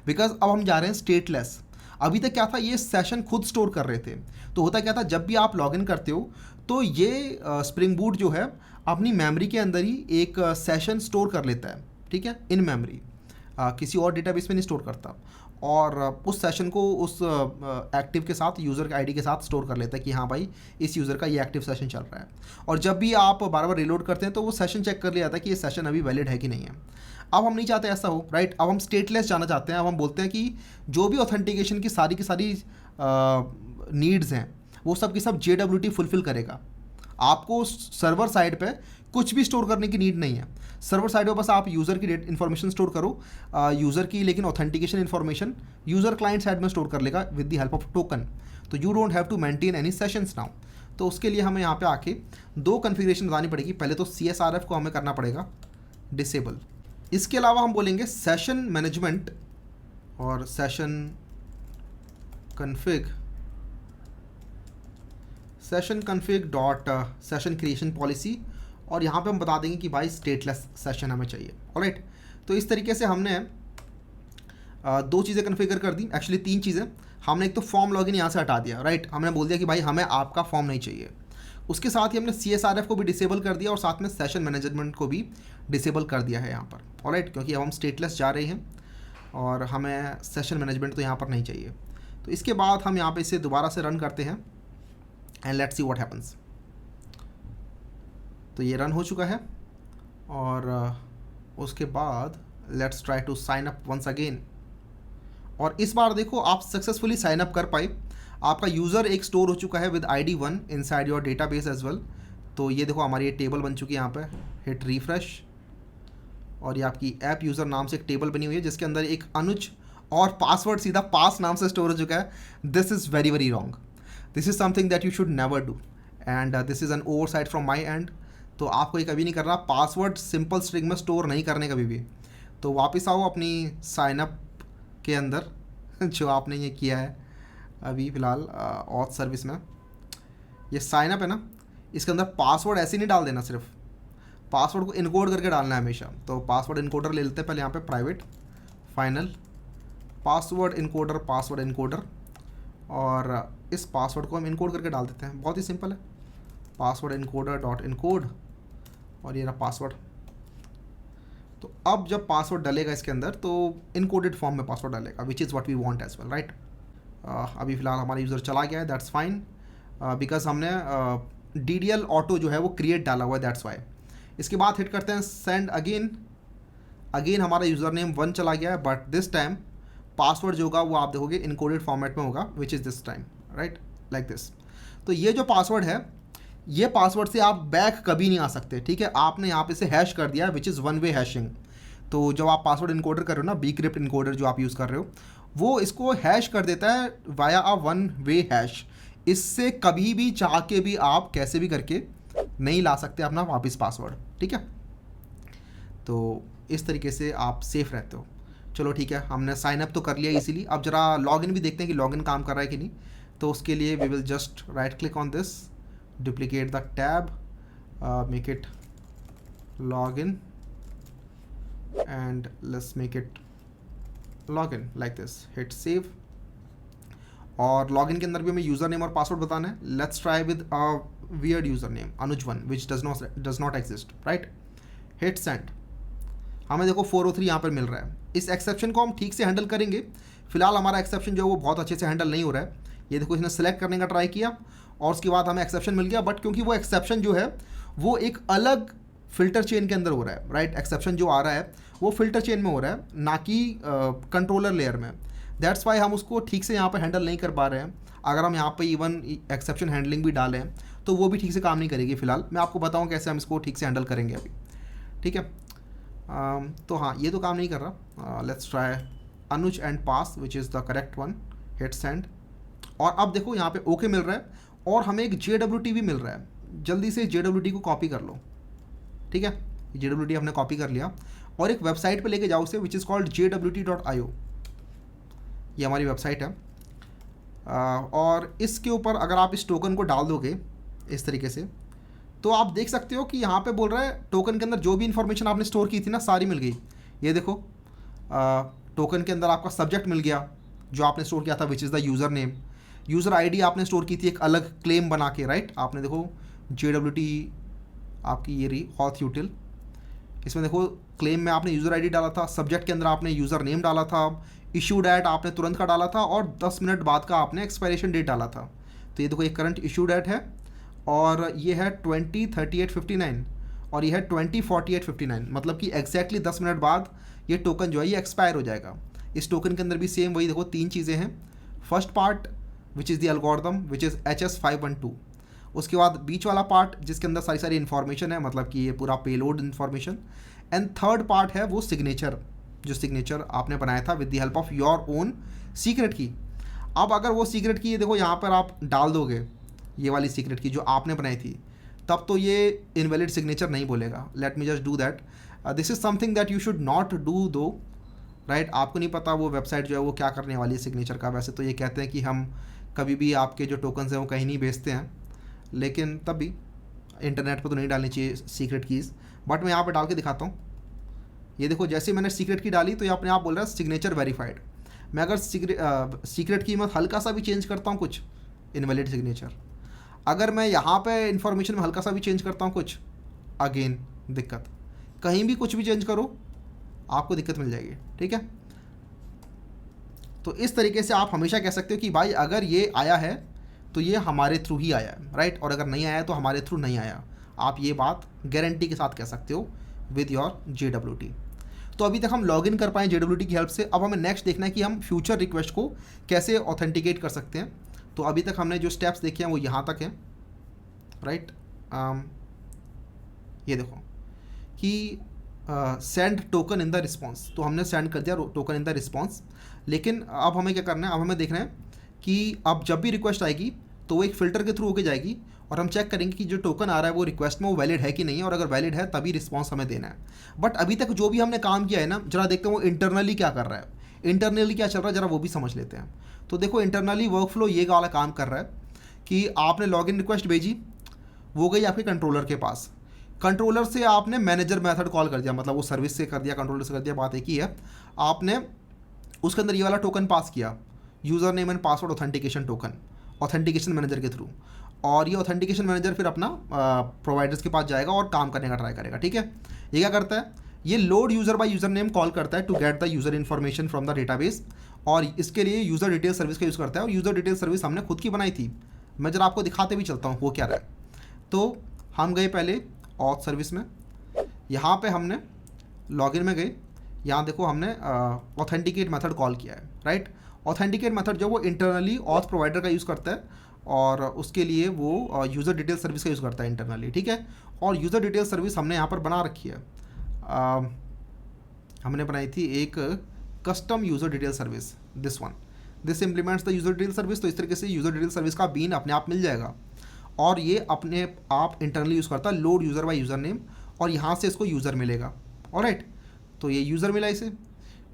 A: बिकॉज अब हम जा रहे हैं स्टेटलेस। अभी तक क्या था, ये सेशन खुद स्टोर कर रहे थे। तो होता क्या था, जब भी आप लॉगिन करते हो तो ये स्प्रिंग बूट जो है अपनी मेमोरी के अंदर ही एक सेशन स्टोर कर लेता है, ठीक है, इन मेमोरी, किसी और डेटाबेस में नहीं स्टोर करता, और उस सेशन को उस एक्टिव के साथ, यूज़र के आईडी के साथ स्टोर कर लेता है कि हाँ भाई इस यूज़र का ये एक्टिव सेशन चल रहा है। और जब भी आप बार बार रिलोड करते हैं तो वो सेशन चेक कर लिया जाता है कि ये सेशन अभी वैलिड है कि नहीं है। अब हम नहीं चाहते ऐसा हो, राइट। अब हम स्टेटलेस जाना चाहते हैं। अब हम बोलते हैं कि जो भी ऑथेंटिकेशन की सारी नीड्स हैं वो सब की सब JWT फुलफ़िल करेगा। आपको सर्वर साइड पे कुछ भी स्टोर करने की नीड नहीं है। सर्वर साइड पे बस आप यूज़र की इन्फॉर्मेशन स्टोर करो, यूज़र की, लेकिन authentication information user client side में स्टोर कर लेगा with the help of token. तो you don't have to maintain any sessions now. तो उसके लिए हमें यहाँ पे आके दो कन्फिग्रेशन बतानी पड़ेगी। पहले तो CSRF को हमें करना पड़ेगा डिसेबल। इसके अलावा हम बोलेंगे सेशन मैनेजमेंट और session config dot session creation policy, और यहाँ पे हम बता देंगे कि भाई स्टेटलेस सेशन हमें चाहिए, ऑलराइट। तो इस तरीके से हमने दो चीज़ें कन्फिगर कर दी, एक्चुअली तीन चीज़ें। हमने एक तो फॉर्म लॉगिन यहाँ से हटा दिया, राइट। हमने बोल दिया कि भाई हमें आपका फॉर्म नहीं चाहिए। उसके साथ ही हमने CSRF को भी डिसेबल कर दिया, और साथ में सेशन मैनेजमेंट को भी डिसेबल कर दिया है यहाँ पर, ऑलराइट, क्योंकि अब हम स्टेटलेस जा रहे हैं और हमें सेशन मैनेजमेंट तो यहाँ पर नहीं चाहिए। तो इसके बाद हम यहाँ पर इसे दोबारा से रन करते हैं and let's see what happens. तो ये रन हो चुका है, और उसके बाद let's try to sign up once again. और इस बार देखो आप सक्सेसफुली साइन अप कर पाए। आपका यूज़र एक स्टोर हो चुका है with ID 1 inside your database as well. तो ये देखो हमारी ये टेबल बन चुकी है यहाँ पे, हिट रिफ्रेश, और ये आपकी ऐप यूज़र नाम से एक टेबल बनी हुई है जिसके अंदर एक अनुज और पासवर्ड सीधा पास नाम से स्टोर हो चुका है। This is very very wrong. This is something that you should never do. And this is an oversight from my and. तो आपको ये कभी नहीं करना, पासवर्ड सिंपल स्ट्रिंग में स्टोर नहीं करने कभी भी। तो वापस आओ अपनी साइनअप के अंदर जो आपने ये किया है अभी फ़िलहाल ऑथ सर्विस में, ये साइनअप है ना, इसके अंदर पासवर्ड ऐसे नहीं डाल देना, सिर्फ पासवर्ड को इनकोड करके डालना है हमेशा। तो पासवर्ड इनकोडर ले लेते हैं पहले यहाँ पे, प्राइवेट फाइनल पासवर्ड इनकोडर, और इस पासवर्ड को हम इनकोड करके डाल देते हैं। बहुत ही सिंपल है, पासवर्ड इनकोडर डॉट इनकोड, और ये रहा पासवर्ड। तो अब जब पासवर्ड डलेगा इसके अंदर तो इनकोडेड फॉर्म में पासवर्ड डलेगा, which is what we want as well, right. अभी फ़िलहाल हमारा यूज़र चला गया है, दैट्स फाइन, बिकॉज हमने DDL ऑटो जो है वो क्रिएट डाला हुआ है, दैट्स वाई। इसके बाद हिट करते हैं सेंड अगेन हमारा यूज़र नेम 1 चला गया है, बट दिस टाइम पासवर्ड जो होगा वो आप देखोगे इनकोडेड फॉर्मेट में होगा, विच is this time, right, like this. तो ये जो पासवर्ड है, ये पासवर्ड से आप बैक कभी नहीं आ सकते, ठीक है। आपने यहाँ पे से हैश कर दिया, which is one way hashing. तो जब आप पासवर्ड इनकोडर कर रहे हो ना, बीक्रिप्ट इनकोडर जो आप यूज़ कर रहे हो, वो इसको हैश कर देता है via a one way hash. इससे कभी भी चाह के भी आप कैसे भी करके नहीं ला सकते अपना वापस पासवर्ड, ठीक है। तो इस तरीके से आप सेफ रहते हो। चलो ठीक है, हमने साइन अप तो कर लिया इजीली। अब जरा लॉगिन भी देखते हैं कि लॉगिन काम कर रहा है कि नहीं। तो उसके लिए we will just right click on this, duplicate the tab, make it login, and let's make it login like this, hit save। और लॉगिन के अंदर भी हमें यूज़र नेम और पासवर्ड बताना है। Let's try with a weird user name अनुज1 which does not exist, right. Hit send. हमें देखो 403 यहाँ पर मिल रहा है। इस एक्सेप्शन को हम ठीक से हैंडल करेंगे। फिलहाल हमारा एक्सेप्शन जो है वो बहुत अच्छे से हैंडल नहीं हो रहा है। ये देखो, इसने सेलेक्ट करने का ट्राई किया और उसके बाद हमें एक्सेप्शन मिल गया, बट क्योंकि वो एक्सेप्शन जो है वो एक अलग फ़िल्टर चेन के अंदर हो रहा है, राइट। एक्सेप्शन जो आ रहा है वो फ़िल्टर चेन में हो रहा है, ना कि कंट्रोलर लेयर में। दैट्स वाई हम उसको ठीक से यहाँ पर हैंडल नहीं कर पा रहे हैं। अगर हम यहाँ पे इवन एक्सेप्शन हैंडलिंग भी डालें तो वो भी ठीक से काम नहीं करेगी। फ़िलहाल मैं आपको बताऊँ कैसे हम इसको ठीक से हैंडल करेंगे अभी, ठीक है। तो हाँ, ये तो काम नहीं कर रहा। Let's try Anuj and pass which is the correct one, hit send. और अब देखो यहाँ पे ओके मिल रहा है और हमें एक JWT भी मिल रहा है। जल्दी से JWT को कॉपी कर लो, ठीक है। JWT हमने कॉपी कर लिया और एक वेबसाइट पे लेके जाओ उसे, विच इज़ कॉल्ड jwt.io। ये हमारी वेबसाइट है। और इसके ऊपर अगर आप इस टोकन को डाल दोगे इस तरीके से, तो आप देख सकते हो कि यहाँ पे बोल रहा है टोकन के अंदर जो भी इन्फॉर्मेशन आपने स्टोर की थी ना, सारी मिल गई। ये देखो, टोकन के अंदर आपका सब्जेक्ट मिल गया जो आपने स्टोर किया था, which is the user name. User ID आपने स्टोर की थी एक अलग क्लेम बना के, राइट। आपने देखो JWT आपकी ये रही हॉथ यूटिल, इसमें देखो क्लेम में आपने यूज़र ID डाला था, सब्जेक्ट के अंदर आपने यूज़र नेम डाला था, इशू डेट आपने तुरंत का डाला था और 10 मिनट बाद का आपने एक्सपायरेशन डेट डाला था। तो ये देखो, ये करंट इशू डेट है और ये है 203859 और ये है 204859, मतलब कि एग्जैक्टली 10 मिनट बाद ये टोकन जो है ये एक्सपायर हो जाएगा। इस टोकन के अंदर भी सेम वही देखो 3 चीज़ें हैं। First part which is the algorithm which is HS512, उसके बाद बीच वाला पार्ट जिसके अंदर सारी इन्फॉर्मेशन है, मतलब कि ये पूरा payload information, and third part है वो सिग्नेचर, जो सिग्नेचर आपने बनाया था with the help of your own secret की। अब अगर वो सीक्रेट की देखो यहाँ पर आप डाल दोगे, ये वाली सीक्रेट की जो आपने बनाई थी, तब तो ये इनवैलिड सिग्नेचर नहीं बोलेगा। Let me just do that. This is something that you should not do दो, राइट। आपको नहीं पता वो वेबसाइट जो है वो क्या करने वाली है सिग्नेचर का। वैसे तो ये कहते हैं कि हम कभी भी आपके जो टोकन्स हैं वो कहीं नहीं बेचते हैं, लेकिन तब भी इंटरनेट पर तो नहीं डालनी चाहिए सीक्रेट कीज़। बट मैं यहाँ पर डाल के दिखाता हूँ। ये देखो, जैसे मैंने सीक्रेट की डाली तो ये अपने आप बोल रहा है सिग्नेचर वेरीफाइड। मैं अगर सीक्रेट की मैं हल्का सा भी चेंज करता हूँ कुछ, इनवैलिड सिग्नेचर। अगर मैं यहाँ पे इन्फॉर्मेशन में हल्का सा भी चेंज करता हूँ कुछ, अगेन दिक्कत। कहीं भी कुछ भी चेंज करो आपको दिक्कत मिल जाएगी, ठीक है। तो इस तरीके से आप हमेशा कह सकते हो कि भाई अगर ये आया है तो ये हमारे थ्रू ही आया है, राइट। और अगर नहीं आया तो हमारे थ्रू नहीं आया। आप ये बात गारंटी के साथ कह सकते हो विद योर JWT। तो अभी तक हम लॉगिन कर पाएँ JWT की हेल्प से। अब हमें नेक्स्ट देखना है कि हम फ्यूचर रिक्वेस्ट को कैसे ऑथेंटिकेट कर सकते हैं। तो अभी तक हमने जो स्टेप्स देखे हैं वो यहाँ तक हैं, राइट। ये देखो कि send token in the response, तो हमने सेंड कर दिया टोकन इन द रिस्पॉन्स। लेकिन अब हमें क्या करना है, अब हमें देखना है कि अब जब भी रिक्वेस्ट आएगी तो वो एक फ़िल्टर के थ्रू होके जाएगी और हम चेक करेंगे कि जो टोकन आ रहा है वो रिक्वेस्ट में वो वैलिड है कि नहीं है, और अगर वैलिड है तभी रिस्पॉन्स हमें देना है। बट अभी तक जो भी हमने काम किया है ना, जरा देखते हैं वो इंटरनली क्या कर रहा है, इंटरनली क्या चल रहा है, जरा वो भी समझ लेते हैं। तो देखो इंटरनली वर्क फ्लो ये वाला काम कर रहा है कि आपने लॉगिन रिक्वेस्ट भेजी, वो गई आपके कंट्रोलर के पास, कंट्रोलर से आपने मैनेजर मेथड कॉल कर दिया, मतलब वो सर्विस से कर दिया, कंट्रोलर से कर दिया, बात एक ही है। आपने उसके अंदर ये वाला टोकन पास किया, user name and password authentication token, authentication manager के थ्रू, और ये ऑथेंटिकेशन मैनेजर फिर अपना प्रोवाइडर्स के पास जाएगा और काम करने का ट्राई करेगा। ठीक है, ये क्या करता है, ये load user by user name call करता है to get the user information from the database, और इसके लिए यूज़र डिटेल सर्विस का यूज़ करता है। और यूज़र डिटेल सर्विस हमने खुद की बनाई थी, मैं जरा आपको दिखाते भी चलता हूँ वो क्या रहा है। तो हम गए पहले ऑथ सर्विस में, यहाँ पे हमने लॉगिन में गए, यहाँ देखो हमने ऑथेंटिकेट मेथड कॉल किया है, राइट। ऑथेंटिकेट मेथड जो वो इंटरनली ऑथ प्रोवाइडर का यूज़ करता है, और उसके लिए वो यूज़र डिटेल सर्विस का यूज़ करता है इंटरनली। ठीक है, और यूज़र डिटेल सर्विस हमने यहाँ पर बना रखी है, हमने बनाई थी एक custom user detail service, this implements the user detail service. तो इस तरीके से यूज़र डिटेल सर्विस का बीन अपने आप मिल जाएगा, और ये अपने आप इंटरनली यूज़ करता है load user by user name, और यहाँ से इसको यूज़र मिलेगा। ऑलराइट, तो ये यूज़र मिला, इसे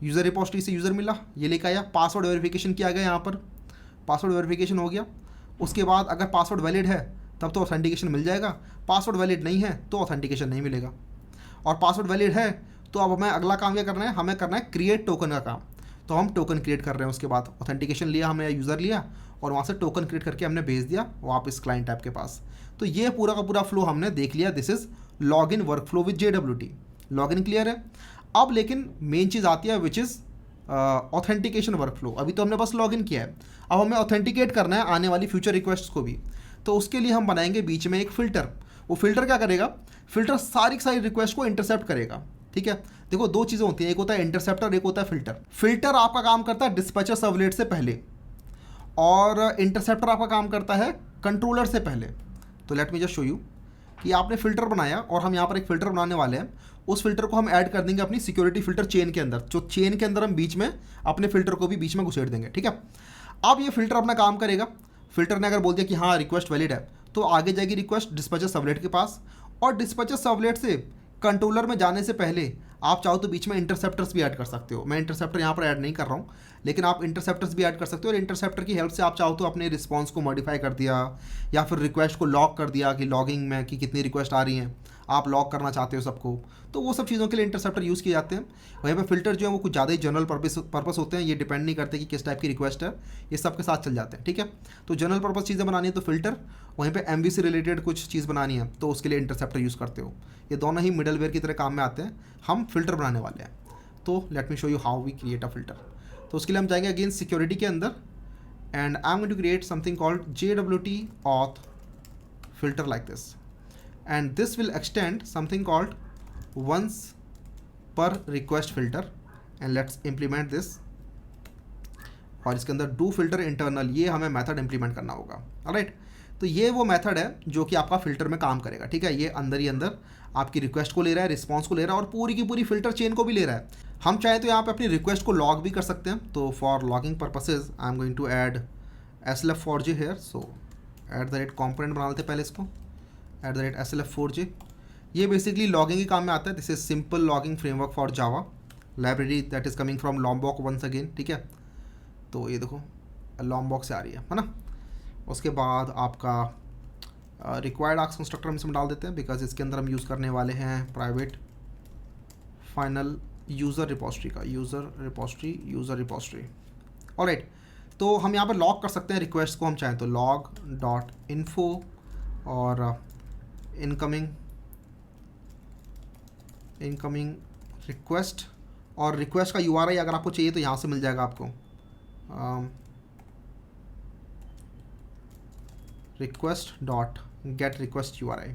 A: यूज़र रिपोजिटरी से यूज़र मिला, ये लेकर आया, पासवर्ड वेरिफिकेशन किया गया, यहाँ पर पासवर्ड वेरिफिकेशन हो गया। उसके बाद अगर पासवर्ड वैलिड है तब तो ऑथेंटिकेशन मिल जाएगा, पासवर्ड वैलिड नहीं है तो ऑथेंटिकेशन नहीं मिलेगा। और पासवर्ड वैलिड है तो अब हमें अगला काम क्या करना है, हमें करना है क्रिएट टोकन का काम। तो हम टोकन क्रिएट कर रहे हैं, उसके बाद ऑथेंटिकेशन लिया हमने, यूज़र लिया, और वहाँ से टोकन क्रिएट करके हमने भेज दिया वापस क्लाइंट ऐप के पास। तो ये पूरा का पूरा फ्लो हमने देख लिया, this is login work flow with JWT। Login clear है। अब लेकिन मेन चीज़ आती है which is authentication work flow. अभी तो हमने बस लॉगिन किया है, अब हमें ऑथेंटिकेट करना है आने वाली फ्यूचर रिक्वेस्ट को भी। तो उसके लिए हम बनाएंगे बीच में एक फ़िल्टर। वो फिल्टर क्या करेगा, फिल्टर सारी की सारी रिक्वेस्ट को इंटरसेप्ट करेगा। ठीक है, देखो दो चीज़ें होती हैं, एक होता है इंटरसेप्टर, एक होता है फिल्टर। फिल्टर आपका काम करता है डिस्पैचर सर्वलेट से पहले, और इंटरसेप्टर आपका काम करता है कंट्रोलर से पहले। तो let me just show you कि आपने फ़िल्टर बनाया, और हम यहाँ पर एक फ़िल्टर बनाने वाले हैं। उस फिल्टर को हम ऐड कर देंगे अपनी सिक्योरिटी फिल्टर चेन के अंदर, जो चेन के अंदर हम बीच में अपने फिल्टर को भी बीच में घुसेड़ देंगे। ठीक है, अब ये फिल्टर अपना काम करेगा। फिल्टर ने अगर बोल दिया कि हाँ रिक्वेस्ट वैलिड है, तो आगे जाएगी रिक्वेस्ट डिस्पैचर सर्वलेट के पास, और डिस्पैचर सर्वलेट से कंट्रोलर में जाने से पहले आप चाहो तो बीच में इंटरसेप्टर्स भी ऐड कर सकते हो। मैं इंटरसेप्टर यहाँ पर ऐड नहीं कर रहा हूँ, लेकिन आप इंटरसेप्टर्स भी ऐड कर सकते हो, और इंटरसेप्टर की हेल्प से आप चाहो तो अपने रिस्पॉन्स को मॉडिफाई कर दिया, या फिर रिक्वेस्ट को लॉक कर दिया कि लॉगिंग में कि कितनी रिक्वेस्ट आ रही हैं, आप लॉक करना चाहते हो सबको, तो वो सब चीज़ों के लिए इंटरसेप्टर यूज़ किए जाते हैं। वहीं पे फिल्टर जो है वो कुछ ज़्यादा ही जनरल पर्पस होते हैं, ये डिपेंड नहीं करते कि किस टाइप की रिक्वेस्ट है, ये सब के साथ चल जाते हैं। ठीक है, तो जनरल पर्पस चीज़ें बनानी है तो फिल्टर, वहीं पे MV से रिलेटेड कुछ चीज़ बनानी है तो उसके लिए इंटरसेप्टर यूज़ करते हो। ये दोनों ही मिडलवेयर की तरह काम में आते हैं। हम फिल्टर बनाने वाले हैं, तो let me show you how we create a filter. तो उसके लिए हम जाएंगे अगेन सिक्योरिटी के अंदर, and I am going to create something called JWT auth filter like this, and this will extend something called once per request filter, and let's implement this। और इसके अंदर do filter internal, ये हमें मेथड इंप्लीमेंट करना होगा। ऑलराइट, तो ये वो मेथड है जो कि आपका फिल्टर में काम करेगा। ठीक है, ये अंदर ही अंदर आपकी रिक्वेस्ट को ले रहा है, रिस्पॉन्स को ले रहा है, और पूरी की पूरी फिल्टर चेन को भी ले रहा है। हम चाहे तो यहाँ पे अपनी रिक्वेस्ट को लॉग भी कर सकते हैं। तो for logging purposes I am going to add SLF4J here. So @component बना लेते हैं पहले इसको, @SLF4J। ये बेसिकली लॉगिंग के काम में आता है। This is simple logging framework for Java, library that is coming from Lombok once again. ठीक है, तो ये देखो लॉम्बॉक से आ रही है ना। उसके बाद आपका रिक्वायर्ड आर्क्स कंस्ट्रक्टर हम इसमें डाल देते हैं, बिकॉज इसके अंदर हम यूज़ करने वाले हैं प्राइवेट फाइनल यूज़र रिपोजिटरी का, यूज़र रिपोजिटरी। ऑलराइट, तो हम यहाँ पर लॉग कर सकते हैं रिक्वेस्ट को, हम चाहें तो log.info और इनकमिंग रिक्वेस्ट, और रिक्वेस्ट का URI अगर आपको चाहिए तो यहाँ से मिल जाएगा आपको, request.getRequestURI।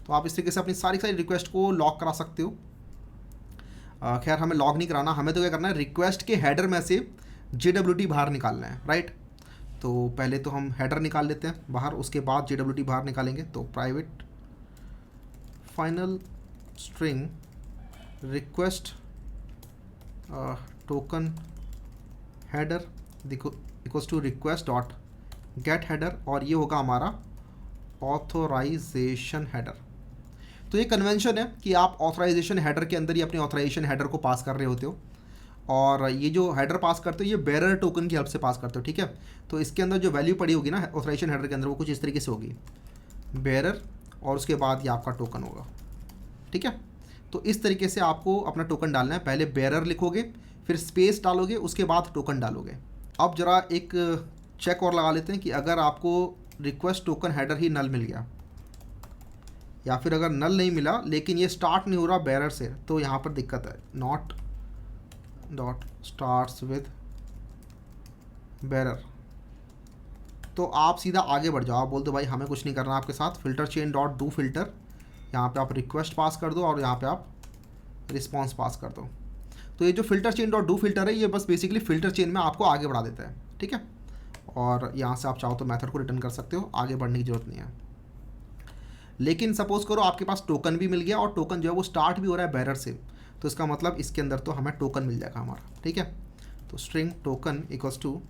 A: तो आप इस तरीके से अपनी सारी रिक्वेस्ट को लॉक करा सकते हो। खैर हमें लॉग नहीं कराना, हमें तो क्या करना है, रिक्वेस्ट के हेडर में से JWT बाहर निकालना है, राइट। तो पहले तो हम हेडर निकाल लेते हैं बाहर, उसके बाद JWT बाहर निकालेंगे। तो private final string request token header equals to request.getHeader, और ये होगा हमारा ऑथराइजेशन हेडर। तो ये कन्वेंशन है कि आप ऑथराइजेशन हेडर के अंदर ही अपने ऑथराइजेशन हेडर को पास कर रहे होते हो, और ये जो हेडर पास करते हो ये बेरर टोकन की हेल्प से पास करते हो, ठीक है। तो इसके अंदर जो वैल्यू पड़ी होगी ना ऑथराइजेशन हेडर के अंदर, वो कुछ इस तरीके से होगी, बेरर और उसके बाद ये आपका टोकन होगा, ठीक है। तो इस तरीके से आपको अपना टोकन डालना है। पहले बेरर लिखोगे, फिर स्पेस डालोगे, उसके बाद टोकन डालोगे। अब जरा एक चेक और लगा लेते हैं कि अगर आपको रिक्वेस्ट टोकन हेडर ही नल मिल गया, या फिर अगर नल नहीं मिला लेकिन ये स्टार्ट नहीं हो रहा बेरर से, तो यहाँ पर दिक्कत है। Not dot starts with bearer, तो आप सीधा आगे बढ़ जाओ। आप बोल दो भाई हमें कुछ नहीं करना आपके साथ, filter chain dot do filter, यहाँ पे आप रिक्वेस्ट पास कर दो और यहाँ पे आप रिस्पॉन्स पास कर दो। तो ये जो filter chain dot do filter है ये बस बेसिकली फिल्टर चेन में आपको आगे बढ़ा देता है, ठीक है। और यहाँ से आप चाहो तो मेथड को रिटर्न कर सकते हो, आगे बढ़ने की जरूरत नहीं है। लेकिन सपोज करो आपके पास टोकन भी मिल गया और टोकन जो है वो स्टार्ट भी हो रहा है बेरर से, तो इसका मतलब इसके अंदर तो हमें टोकन मिल जाएगा हमारा, ठीक है। तो string token equals to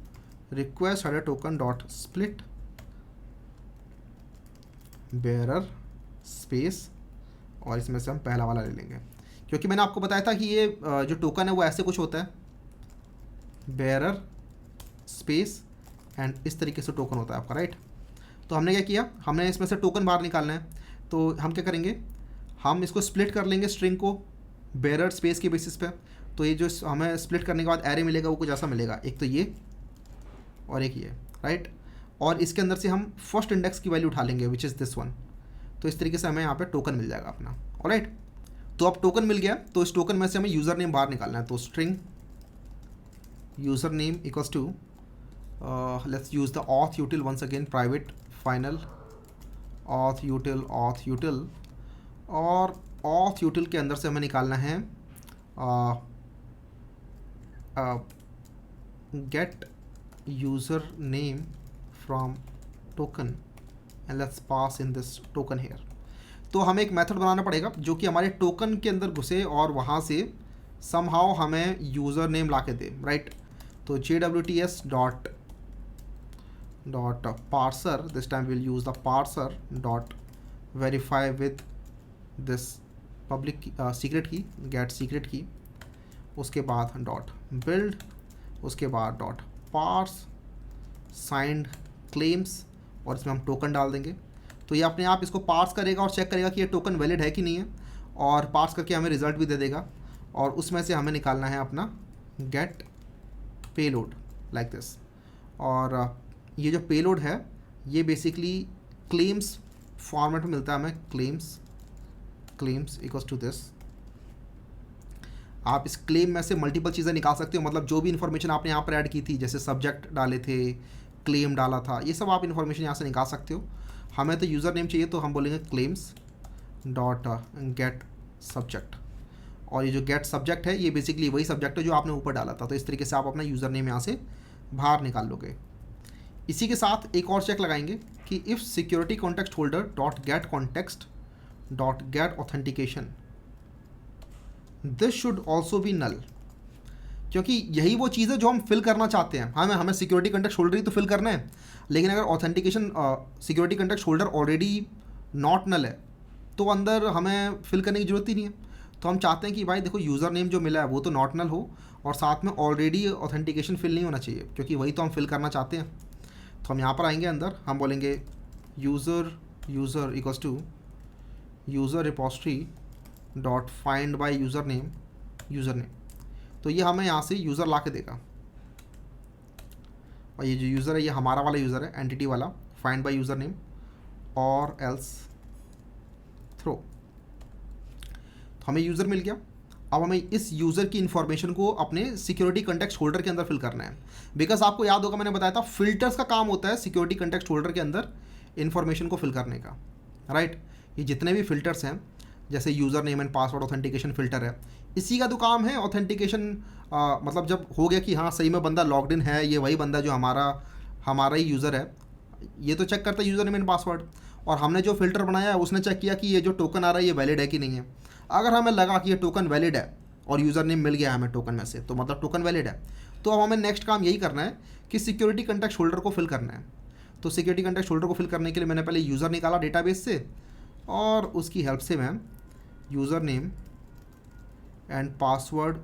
A: request header token dot split bearer space, और इसमें से हम पहला वाला ले लेंगे, क्योंकि मैंने आपको बताया था कि ये जो टोकन है वो ऐसे कुछ होता है, बेरर स्पेस एंड इस तरीके से टोकन होता है आपका, राइट। तो हमने क्या किया, हमने इसमें से टोकन बाहर निकालना है, तो हम क्या करेंगे, हम इसको स्प्लिट कर लेंगे स्ट्रिंग को बेरर स्पेस के बेसिस पे। तो ये जो हमें स्प्लिट करने के बाद एरे मिलेगा वो कुछ ऐसा मिलेगा, एक तो ये और एक ये, राइट। और इसके अंदर से हम फर्स्ट इंडेक्स की वैल्यू उठा लेंगे विच इज़ दिस वन। तो इस तरीके से हमें यहाँ पे टोकन मिल जाएगा अपना, ऑलराइट। तो अब टोकन मिल गया, तो इस टोकन में से हमें यूज़र नेम बाहर निकालना है। तो string user name equals to let's use the auth util once again, private final auth util, और ऑथ यूटिल के अंदर से हमें निकालना है get user name from token and let's pass in this token here. तो हमें एक मेथड बनाना पड़ेगा जो कि हमारे टोकन के अंदर घुसे और वहाँ से समहाउ हमें यूज़र नेम ला के दे, राइट। तो JWTS dot parser, this time will use the parser dot verify with this public secret की, गेट सीक्रेट की, उसके बाद डॉट बिल्ड, उसके बाद डॉट पार्स साइंड क्लेम्स, और इसमें हम टोकन डाल देंगे। तो ये अपने आप इसको पार्स करेगा और चेक करेगा कि ये टोकन वैलिड है कि नहीं है, और पार्स करके हमें रिजल्ट भी दे देगा, और उसमें से हमें निकालना है अपना गेट पेलोड लाइक दिस। और ये जो पेलोड है ये बेसिकली क्लेम्स फॉर्मेट में मिलता है हमें, क्लेम्स इक्वल्स टू दिस। आप इस क्लेम में से मल्टीपल चीज़ें निकाल सकते हो, मतलब जो भी इन्फॉर्मेशन आपने यहाँ पर ऐड की थी, जैसे सब्जेक्ट डाले थे, क्लेम डाला था, ये सब आप इन्फॉर्मेशन यहाँ से निकाल सकते हो। हमें तो यूज़र नेम चाहिए, तो हम बोलेंगे क्लेम्स डॉट गेट सब्जेक्ट, और ये जो गेट सब्जेक्ट है ये बेसिकली वही सब्जेक्ट है जो आपने ऊपर डाला था। तो इस तरीके से आप अपना यूज़र नेम यहाँ से बाहर निकाल लोगे। इसी के साथ एक और चेक लगाएंगे कि if security context holder dot get context dot get authentication, this should also be null, क्योंकि यही वो चीज़ है जो हम फिल करना चाहते हैं। हमें सिक्योरिटी कॉन्टेक्स्ट होल्डर ही तो फिल करना है, लेकिन अगर authentication security context holder already not null है तो अंदर हमें फिल करने की ज़रूरत ही नहीं है। तो हम चाहते हैं कि भाई देखो यूज़र नेम जो मिला है वो तो नॉट नल हो, और साथ में ऑलरेडी ऑथेंटिकेशन फिल नहीं होना चाहिए, क्योंकि वही तो हम फिल करना चाहते हैं। तो हम यहाँ पर आएंगे अंदर, हम बोलेंगे user equals to user repository dot find by user name. तो ये हमें यहाँ से यूज़र ला के देगा, और ये जो यूज़र है ये हमारा वाला यूज़र है, एंटिटी वाला, फाइंड बाय यूज़र नेम और एल्स थ्रो। तो हमें यूज़र मिल गया। अब हमें इस यूज़र की इन्फॉर्मेशन को अपने सिक्योरिटी कॉन्टेक्स्ट होल्डर के अंदर फिल करना है, बिकॉज आपको याद होगा मैंने बताया था फिल्टर्स का काम होता है सिक्योरिटी कॉन्टेक्स्ट होल्डर के अंदर इन्फॉर्मेशन को फिल करने का, राइट। ये जितने भी फिल्टर्स हैं जैसे user name and password authentication filter है, इसी का तो काम है ऑथेंटिकेशन। मतलब जब हो गया कि हाँ सही में बंदा लॉग्ड इन है, ये वही बंदा जो हमारा ही यूज़र है, ये तो चेक करता है यूज़र नेम एंड पासवर्ड। और हमने जो फ़िल्टर बनाया है उसने चेक किया कि ये जो टोकन आ रहा है ये वैलिड है कि नहीं है। अगर हमें लगा कि ये टोकन वैलिड है और यूज़र नेम मिल गया हमें टोकन में से, तो मतलब टोकन वैलिड है। तो अब हमें नेक्स्ट काम यही करना है कि सिक्योरिटी कॉन्टेक्स्ट होल्डर को फिल करना है। तो सिक्योरिटी कंटेक्स्ट होल्डर को फिल करने के लिए मैंने पहले यूज़र निकाला डेटाबेस से, और उसकी हेल्प से मैं user name and password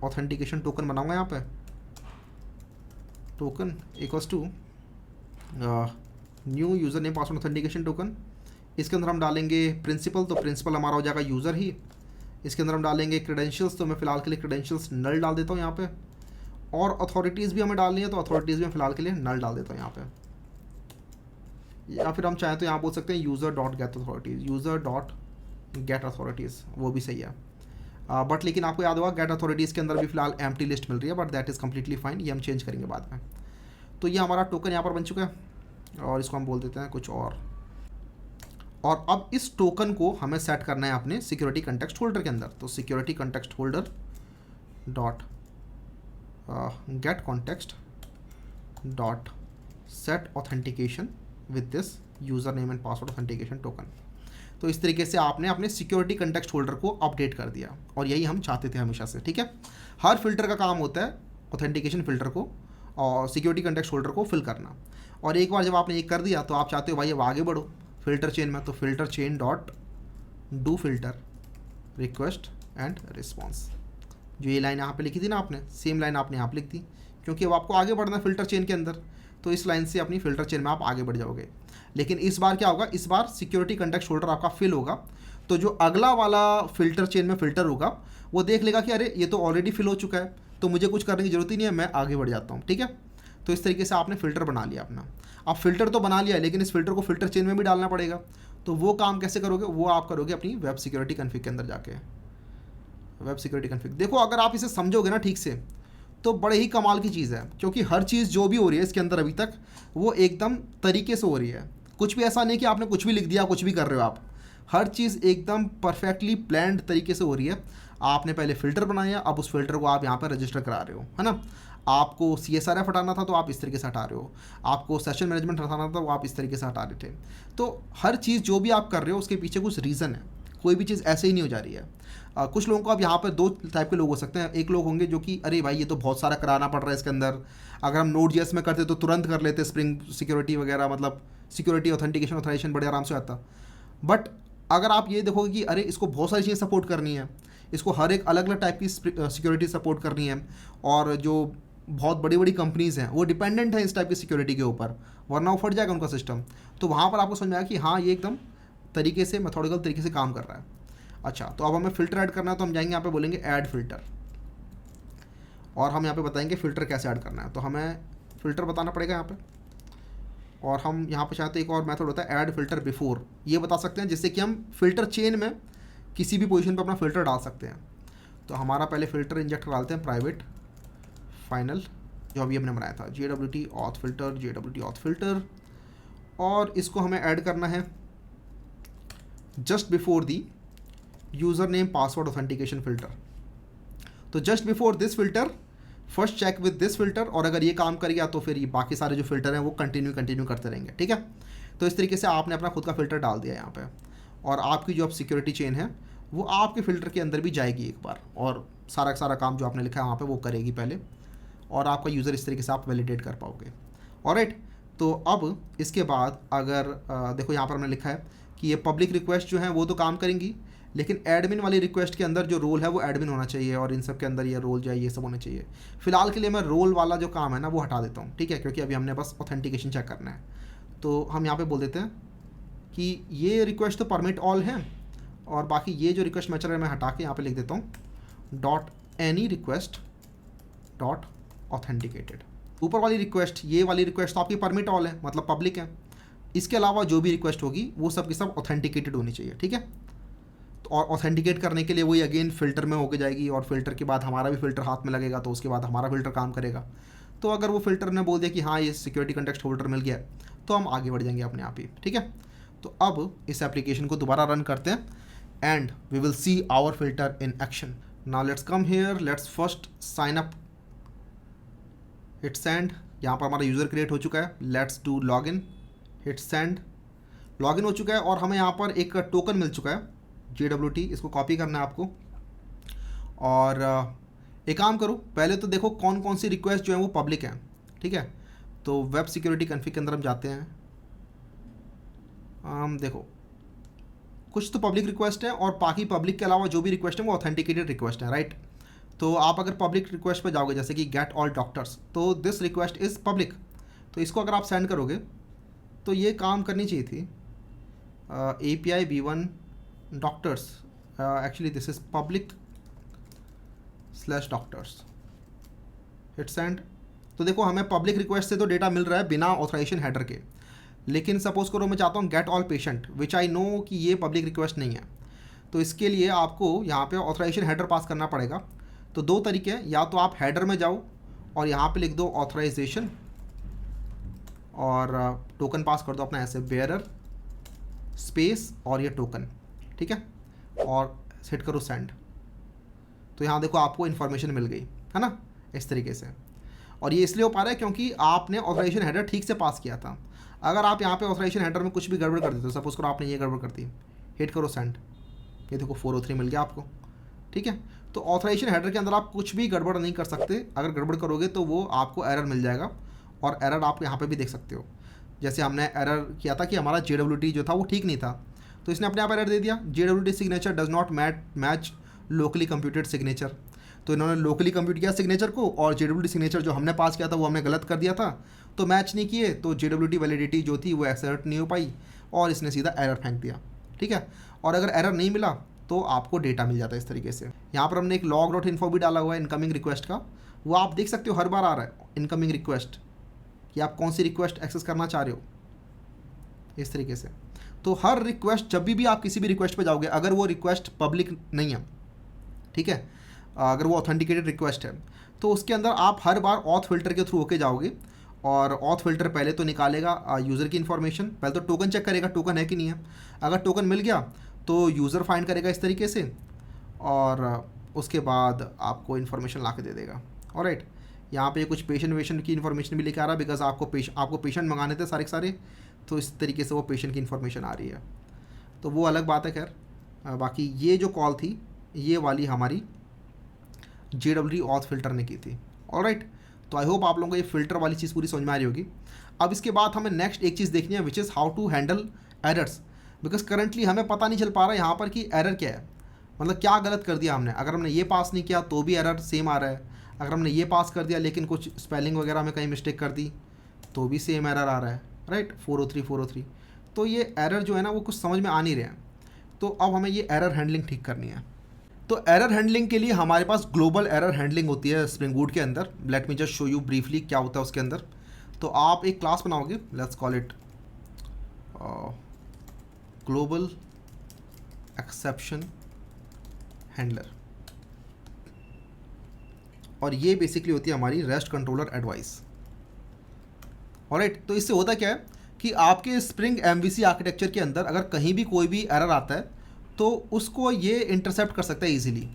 A: authentication token बनाऊंगा। यहाँ पे token equals to new user name password authentication token. इसके अंदर हम डालेंगे प्रिंसिपल, तो प्रिंसिपल हमारा हो जाएगा यूज़र ही। इसके अंदर हम डालेंगे क्रेडेंशियल्स, तो मैं फ़िलहाल के लिए क्रेडेंशियल्स नल डाल देता हूँ यहाँ पे। और अथॉरिटीज़ भी हमें डालनी है, तो अथॉरिटीज़ भी मैं फ़िलहाल के लिए नल डाल देता हूँ यहाँ पे। या फिर हम चाहें तो यहाँ बोल सकते हैं user dot gate authorities, user dot gate authorities, वो भी सही है। बट लेकिन आपको याद होगा गेट अथॉरिटीज़ के अंदर भी फ़िलहाल एम्प्टी लिस्ट मिल रही है, but that is completely fine, ये हम चेंज करेंगे बाद में। तो ये हमारा टोकन यहाँ पर बन चुका है, और इसको हम बोल देते हैं कुछ और अब इस टोकन को हमें सेट करना है अपने सिक्योरिटी कंटेक्स्ट होल्डर के अंदर। तो security context holder dot get context dot set authentication with this user name and password authentication token. तो इस तरीके से आपने अपने सिक्योरिटी कंटेक्स्ट होल्डर को अपडेट कर दिया, और यही हम चाहते थे हमेशा से। ठीक है, हर फिल्टर का काम होता है ऑथेंटिकेशन फिल्टर को और सिक्योरिटी कंटेक्स्ट होल्डर को फिल करना। और एक बार जब आपने ये कर दिया तो आप चाहते हो भाई अब आगे बढ़ो फिल्टर चेन में, तो filter chain dot do filter request and response. जो ये लाइन यहाँ पे लिखी थी ना आपने, सेम लाइन आपने यहाँ पे लिख दी, क्योंकि अब आपको आगे बढ़ना है फिल्टर चेन के अंदर, तो इस लाइन से अपनी फिल्टर चेन में आप आगे बढ़ जाओगे। लेकिन इस बार क्या होगा, इस बार सिक्योरिटी कंटेक्स्ट होल्डर आपका फिल होगा, तो जो अगला वाला फिल्टर चेन में फिल्टर होगा वो देख लेगा कि अरे ये तो ऑलरेडी फिल हो चुका है, तो मुझे कुछ करने की जरूरत ही नहीं है, मैं आगे बढ़ जाता हूँ। ठीक है, तो इस तरीके से आपने फ़िल्टर बना लिया अपना। अब फ़िल्टर तो बना लिया है, लेकिन इस फिल्टर को फिल्टर चेन में भी डालना पड़ेगा। तो वो काम कैसे करोगे, वो आप करोगे अपनी वेब सिक्योरिटी कॉन्फ़िग के अंदर जाके। वेब सिक्योरिटी कॉन्फ़िग देखो, अगर आप इसे समझोगे ना ठीक से, तो बड़े ही कमाल की चीज़ है, क्योंकि हर चीज़ जो भी हो रही है इसके अंदर अभी तक वो एकदम तरीके से हो रही है। कुछ भी ऐसा नहीं कि आपने कुछ भी लिख दिया, कुछ भी कर रहे हो आप, हर चीज़ एकदम परफेक्टली प्लान्ड तरीके से हो रही है। आपने पहले फ़िल्टर बनाया, अब उस फिल्टर को आप यहाँ पर रजिस्टर करा रहे हो, है ना। आपको CSRF हटाना था तो आप इस तरीके से हटा रहे हो, आपको सेशन मैनेजमेंट हटाना था तो आप इस तरीके से हटा रहे थे। तो हर चीज़ जो भी आप कर रहे हो उसके पीछे कुछ रीज़न है, कोई भी चीज़ ऐसे ही नहीं हो जा रही है। कुछ लोगों को अब यहाँ पर दो टाइप के लोग हो सकते हैं। एक लोग होंगे जो कि अरे भाई ये तो बहुत सारा कराना पड़ रहा है इसके अंदर, अगर हम Node.js में करते तो तुरंत कर लेते, स्प्रिंग सिक्योरिटी वगैरह, मतलब सिक्योरिटी ऑथेंटिकेशन ऑथराइजेशन बड़े आराम से आता। बट अगर आप ये देखोगे कि अरे इसको बहुत सारी चीज़ें सपोर्ट करनी है, इसको हर एक अलग अलग टाइप की सिक्योरिटी सपोर्ट करनी है, और जो बहुत बड़ी बड़ी कंपनीज़ हैं वो डिपेंडेंट हैं इस टाइप की सिक्योरिटी के ऊपर, वरना वो फट जाएगा उनका सिस्टम। तो वहाँ पर आपको समझ में आया कि हाँ ये एकदम तरीके से मेथोडिकल तरीके से काम कर रहा है। अच्छा, तो अब हमें फ़िल्टर ऐड करना है, तो हम जाएंगे यहाँ पे बोलेंगे ऐड फ़िल्टर, और हम यहाँ पे बताएंगे फ़िल्टर कैसे ऐड करना है। तो हमें फ़िल्टर बताना पड़ेगा यहाँ पे, और हम यहाँ पे चाहते एक और मेथड होता है ऐड फ़िल्टर बिफोर, ये बता सकते हैं जिससे कि हम फ़िल्टर चेन में किसी भी पोजीशन पर अपना फ़िल्टर डाल सकते हैं। तो हमारा पहले फ़िल्टर इंजेक्टर डालते हैं प्राइवेट फाइनल, जो अभी हमने बनाया था JWT auth filter, JWT auth filter, और इसको हमें ऐड करना है just before the user name password authentication filter. तो just before this filter first check with this filter, और अगर ये काम कर गया तो फिर ये बाकी सारे जो फिल्टर हैं वो कंटिन्यू करते रहेंगे। ठीक है, तो इस तरीके से आपने अपना खुद का फ़िल्टर डाल दिया यहाँ पे, और आपकी जो अब सिक्योरिटी चेन है वो आपके फ़िल्टर के अंदर भी जाएगी एक बार, और सारा काम जो आपने लिखा है वहाँ पे वो करेगी पहले, और आपका यूज़र इस तरीके से आप वैलिडेट कर पाओगे। ऑलराइट, तो अब इसके बाद अगर देखो यहाँ पर हमने लिखा है कि ये पब्लिक रिक्वेस्ट जो है वो तो काम करेंगी, लेकिन एडमिन वाली रिक्वेस्ट के अंदर जो रोल है वो एडमिन होना चाहिए, और इन सब के अंदर ये रोल जो है ये सब होने चाहिए। फिलहाल के लिए मैं रोल वाला जो काम है ना वो हटा देता हूँ, ठीक है, क्योंकि अभी हमने बस ऑथेंटिकेशन चेक करना है। तो हम यहाँ पे बोल देते हैं कि ये रिक्वेस्ट तो परमिट ऑल है, और बाकी ये जो रिक्वेस्ट मैचर है मैं हटा के यहाँ पे लिख देता हूँ dot any request dot authenticated. ऊपर वाली रिक्वेस्ट, ये वाली रिक्वेस्ट तो आपकी परमिट ऑल है, मतलब पब्लिक है। इसके अलावा जो भी रिक्वेस्ट होगी वो सब की सब ऑथेंटिकेटेड होनी चाहिए। ठीक है, तो और ऑथेंटिकेट करने के लिए वही अगेन फ़िल्टर में होके जाएगी, और फिल्टर के बाद हमारा भी फ़िल्टर हाथ में लगेगा, तो उसके बाद हमारा फ़िल्टर काम करेगा। तो अगर वो फ़िल्टर ने बोल दिया कि हाँ ये सिक्योरिटी कंटेक्स्ट होल्डर मिल गया, तो हम आगे बढ़ जाएंगे अपने आप ही। ठीक है, तो अब इस एप्लीकेशन को दोबारा रन करते हैं, and we will see our filter in action. Now let's come here, let's first sign up, hit send. यहाँ पर हमारा यूज़र क्रिएट हो चुका है, let's do log in, hit send. Login हो चुका है, और हमें यहाँ पर एक टोकन मिल चुका है JWT, इसको कॉपी करना है आपको। और एक काम करो, पहले तो देखो कौन कौन सी रिक्वेस्ट जो है वो पब्लिक है। ठीक है, तो वेब सिक्योरिटी कॉन्फ़िग के अंदर हम जाते हैं, देखो कुछ तो पब्लिक रिक्वेस्ट है और बाकी पब्लिक के अलावा जो भी रिक्वेस्ट है वो ऑथेंटिकेटेड रिक्वेस्ट है, राइट। तो आप अगर पब्लिक रिक्वेस्ट पे जाओगे जैसे कि गेट ऑल डॉक्टर्स, तो दिस रिक्वेस्ट इज़ पब्लिक, तो इसको अगर आप सेंड करोगे तो ये काम करनी चाहिए थी। API v1 doctors, actually this is public / doctors, hit send. तो देखो हमें पब्लिक रिक्वेस्ट से तो डेटा मिल रहा है बिना ऑथराइजेशन हेडर के, लेकिन सपोज करो मैं चाहता हूँ get all patient, which I know कि ये पब्लिक रिक्वेस्ट नहीं है, तो इसके लिए आपको यहाँ पे ऑथराइजेशन हेडर पास करना पड़ेगा। तो दो तरीके हैं, या तो आप हेडर में जाओ और यहाँ पे लिख दो ऑथराइजेशन और टोकन पास कर दो अपना ऐसे बेयरर स्पेस और ये टोकन, ठीक है, और हिट करो सेंड। तो यहाँ देखो आपको इन्फॉर्मेशन मिल गई है ना, इस तरीके से। और ये इसलिए हो पा रहा है क्योंकि आपने ऑथराइजेशन हेडर ठीक से पास किया था। अगर आप यहाँ पे ऑथराइजेशन हेडर में कुछ भी गड़बड़ कर देते हो, सपोज करो आपने ये गड़बड़ कर दी, हिट करो सेंड, ये देखो 403 मिल गया आपको, ठीक है। तो ऑथराइजेशन हेडर के अंदर आप कुछ भी गड़बड़ नहीं कर सकते, अगर गड़बड़ करोगे तो वो आपको एरर मिल जाएगा, और एरर आप यहाँ पे भी देख सकते हो। जैसे हमने एरर किया था कि हमारा JWT जो था वो ठीक नहीं था, तो इसने अपने आप एरर दे दिया, JWT signature does not match locally computed signature. तो इन्होंने लोकली कंप्यूट किया सिग्नेचर को, और JWT सिग्नेचर जो हमने पास किया था वो हमने गलत कर दिया था, तो मैच नहीं किए, तो JWT वैलिडिटी जो थी वो एक्सर्ट नहीं हो पाई, और इसने सीधा एरर फेंक दिया, ठीक है। और अगर एरर नहीं मिला तो आपको डेटा मिल जाता है इस तरीके से। यहाँ पर हमने एक log.info भी डाला हुआ है इनकमिंग रिक्वेस्ट का, वो आप देख सकते हो हर बार आ रहा है इनकमिंग रिक्वेस्ट, कि आप कौन सी रिक्वेस्ट एक्सेस करना चाह रहे हो, इस तरीके से। तो हर रिक्वेस्ट, जब भी आप किसी भी रिक्वेस्ट पे जाओगे, अगर वो रिक्वेस्ट पब्लिक नहीं है, ठीक है, अगर वो ऑथेंटिकेटेड रिक्वेस्ट है, तो उसके अंदर आप हर बार ऑथ फिल्टर के थ्रू होके जाओगे, और ऑथ फिल्टर पहले तो निकालेगा यूज़र की इन्फॉर्मेशन, पहले तो टोकन चेक करेगा टोकन है कि नहीं है। अगर टोकन मिल गया तो यूज़र फाइंड करेगा इस तरीके से, और उसके बाद आपको इन्फॉर्मेशन ला के दे देगा। ऑलराइट, यहाँ पे कुछ पेशेंट की इन्फॉर्मेशन भी लेके आ रहा है, बिकॉज आपको पेशेंट मंगाने थे सारे के सारे, तो इस तरीके से वो पेशेंट की इन्फॉर्मेशन आ रही है, तो वो अलग बात है। खैर बाकी ये जो कॉल थी ये वाली हमारी JWT ऑथ फिल्टर ने की थी। ऑलराइट, तो आई होप आप लोगों को ये फ़िल्टर वाली चीज़ पूरी समझ में आ रही होगी। अब इसके बाद हमें नेक्स्ट एक चीज़ देखनी है, which is how to handle errors, because currently हमें पता नहीं चल पा रहा है यहाँ पर कि एरर क्या है, मतलब क्या गलत कर दिया हमने। अगर हमने ये पास नहीं किया तो भी एरर सेम आ रहा है, अगर हमने ये पास कर दिया लेकिन कुछ स्पेलिंग वगैरह में कहीं मिस्टेक कर दी तो भी सेम एरर आ रहा है, राइट, 403। तो ये एरर जो है ना वो कुछ समझ में आ नहीं रहे हैं, तो अब हमें ये एरर हैंडलिंग ठीक करनी है। तो एरर हैंडलिंग के लिए हमारे पास ग्लोबल एरर हैंडलिंग होती है स्प्रिंग बूट के अंदर। Let me just show you briefly क्या होता है उसके अंदर। तो आप एक क्लास बनाओगे, let's call it global exception handler, और ये बेसिकली होती है हमारी रेस्ट कंट्रोलर एडवाइस। ऑलराइट, तो इससे होता क्या है कि आपके स्प्रिंग MVC आर्किटेक्चर के अंदर अगर कहीं भी कोई भी एरर आता है तो उसको ये इंटरसेप्ट कर सकता है इजीली।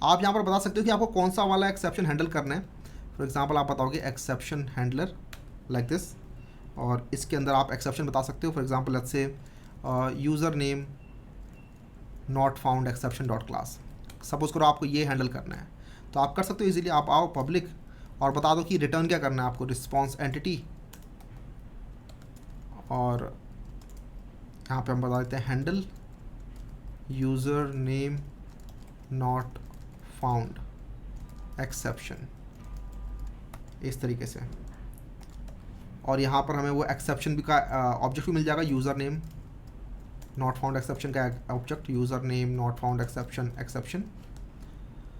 A: आप यहाँ पर बता सकते हो कि आपको कौन सा वाला एक्सेप्शन हैंडल करना है। फॉर एग्जांपल आप बताओगे एक्सेप्शन हैंडलर लाइक दिस, और इसके अंदर आप एक्सेप्शन बता सकते हो। For example let's say user name not found exception dot class, suppose करो आपको ये हैंडल करना है, तो आप कर सकते हो इजीली। आप आओ पब्लिक और बता दो कि रिटर्न क्या करना है आपको, रिस्पॉन्स एंटिटी, और यहाँ पे हम बता देते हैं handle user name not found exception, इस तरीके से। और यहाँ पर हमें वो एक्सेप्शन भी का ऑब्जेक्ट भी मिल जाएगा, user name not found exception का object, user name not found exception.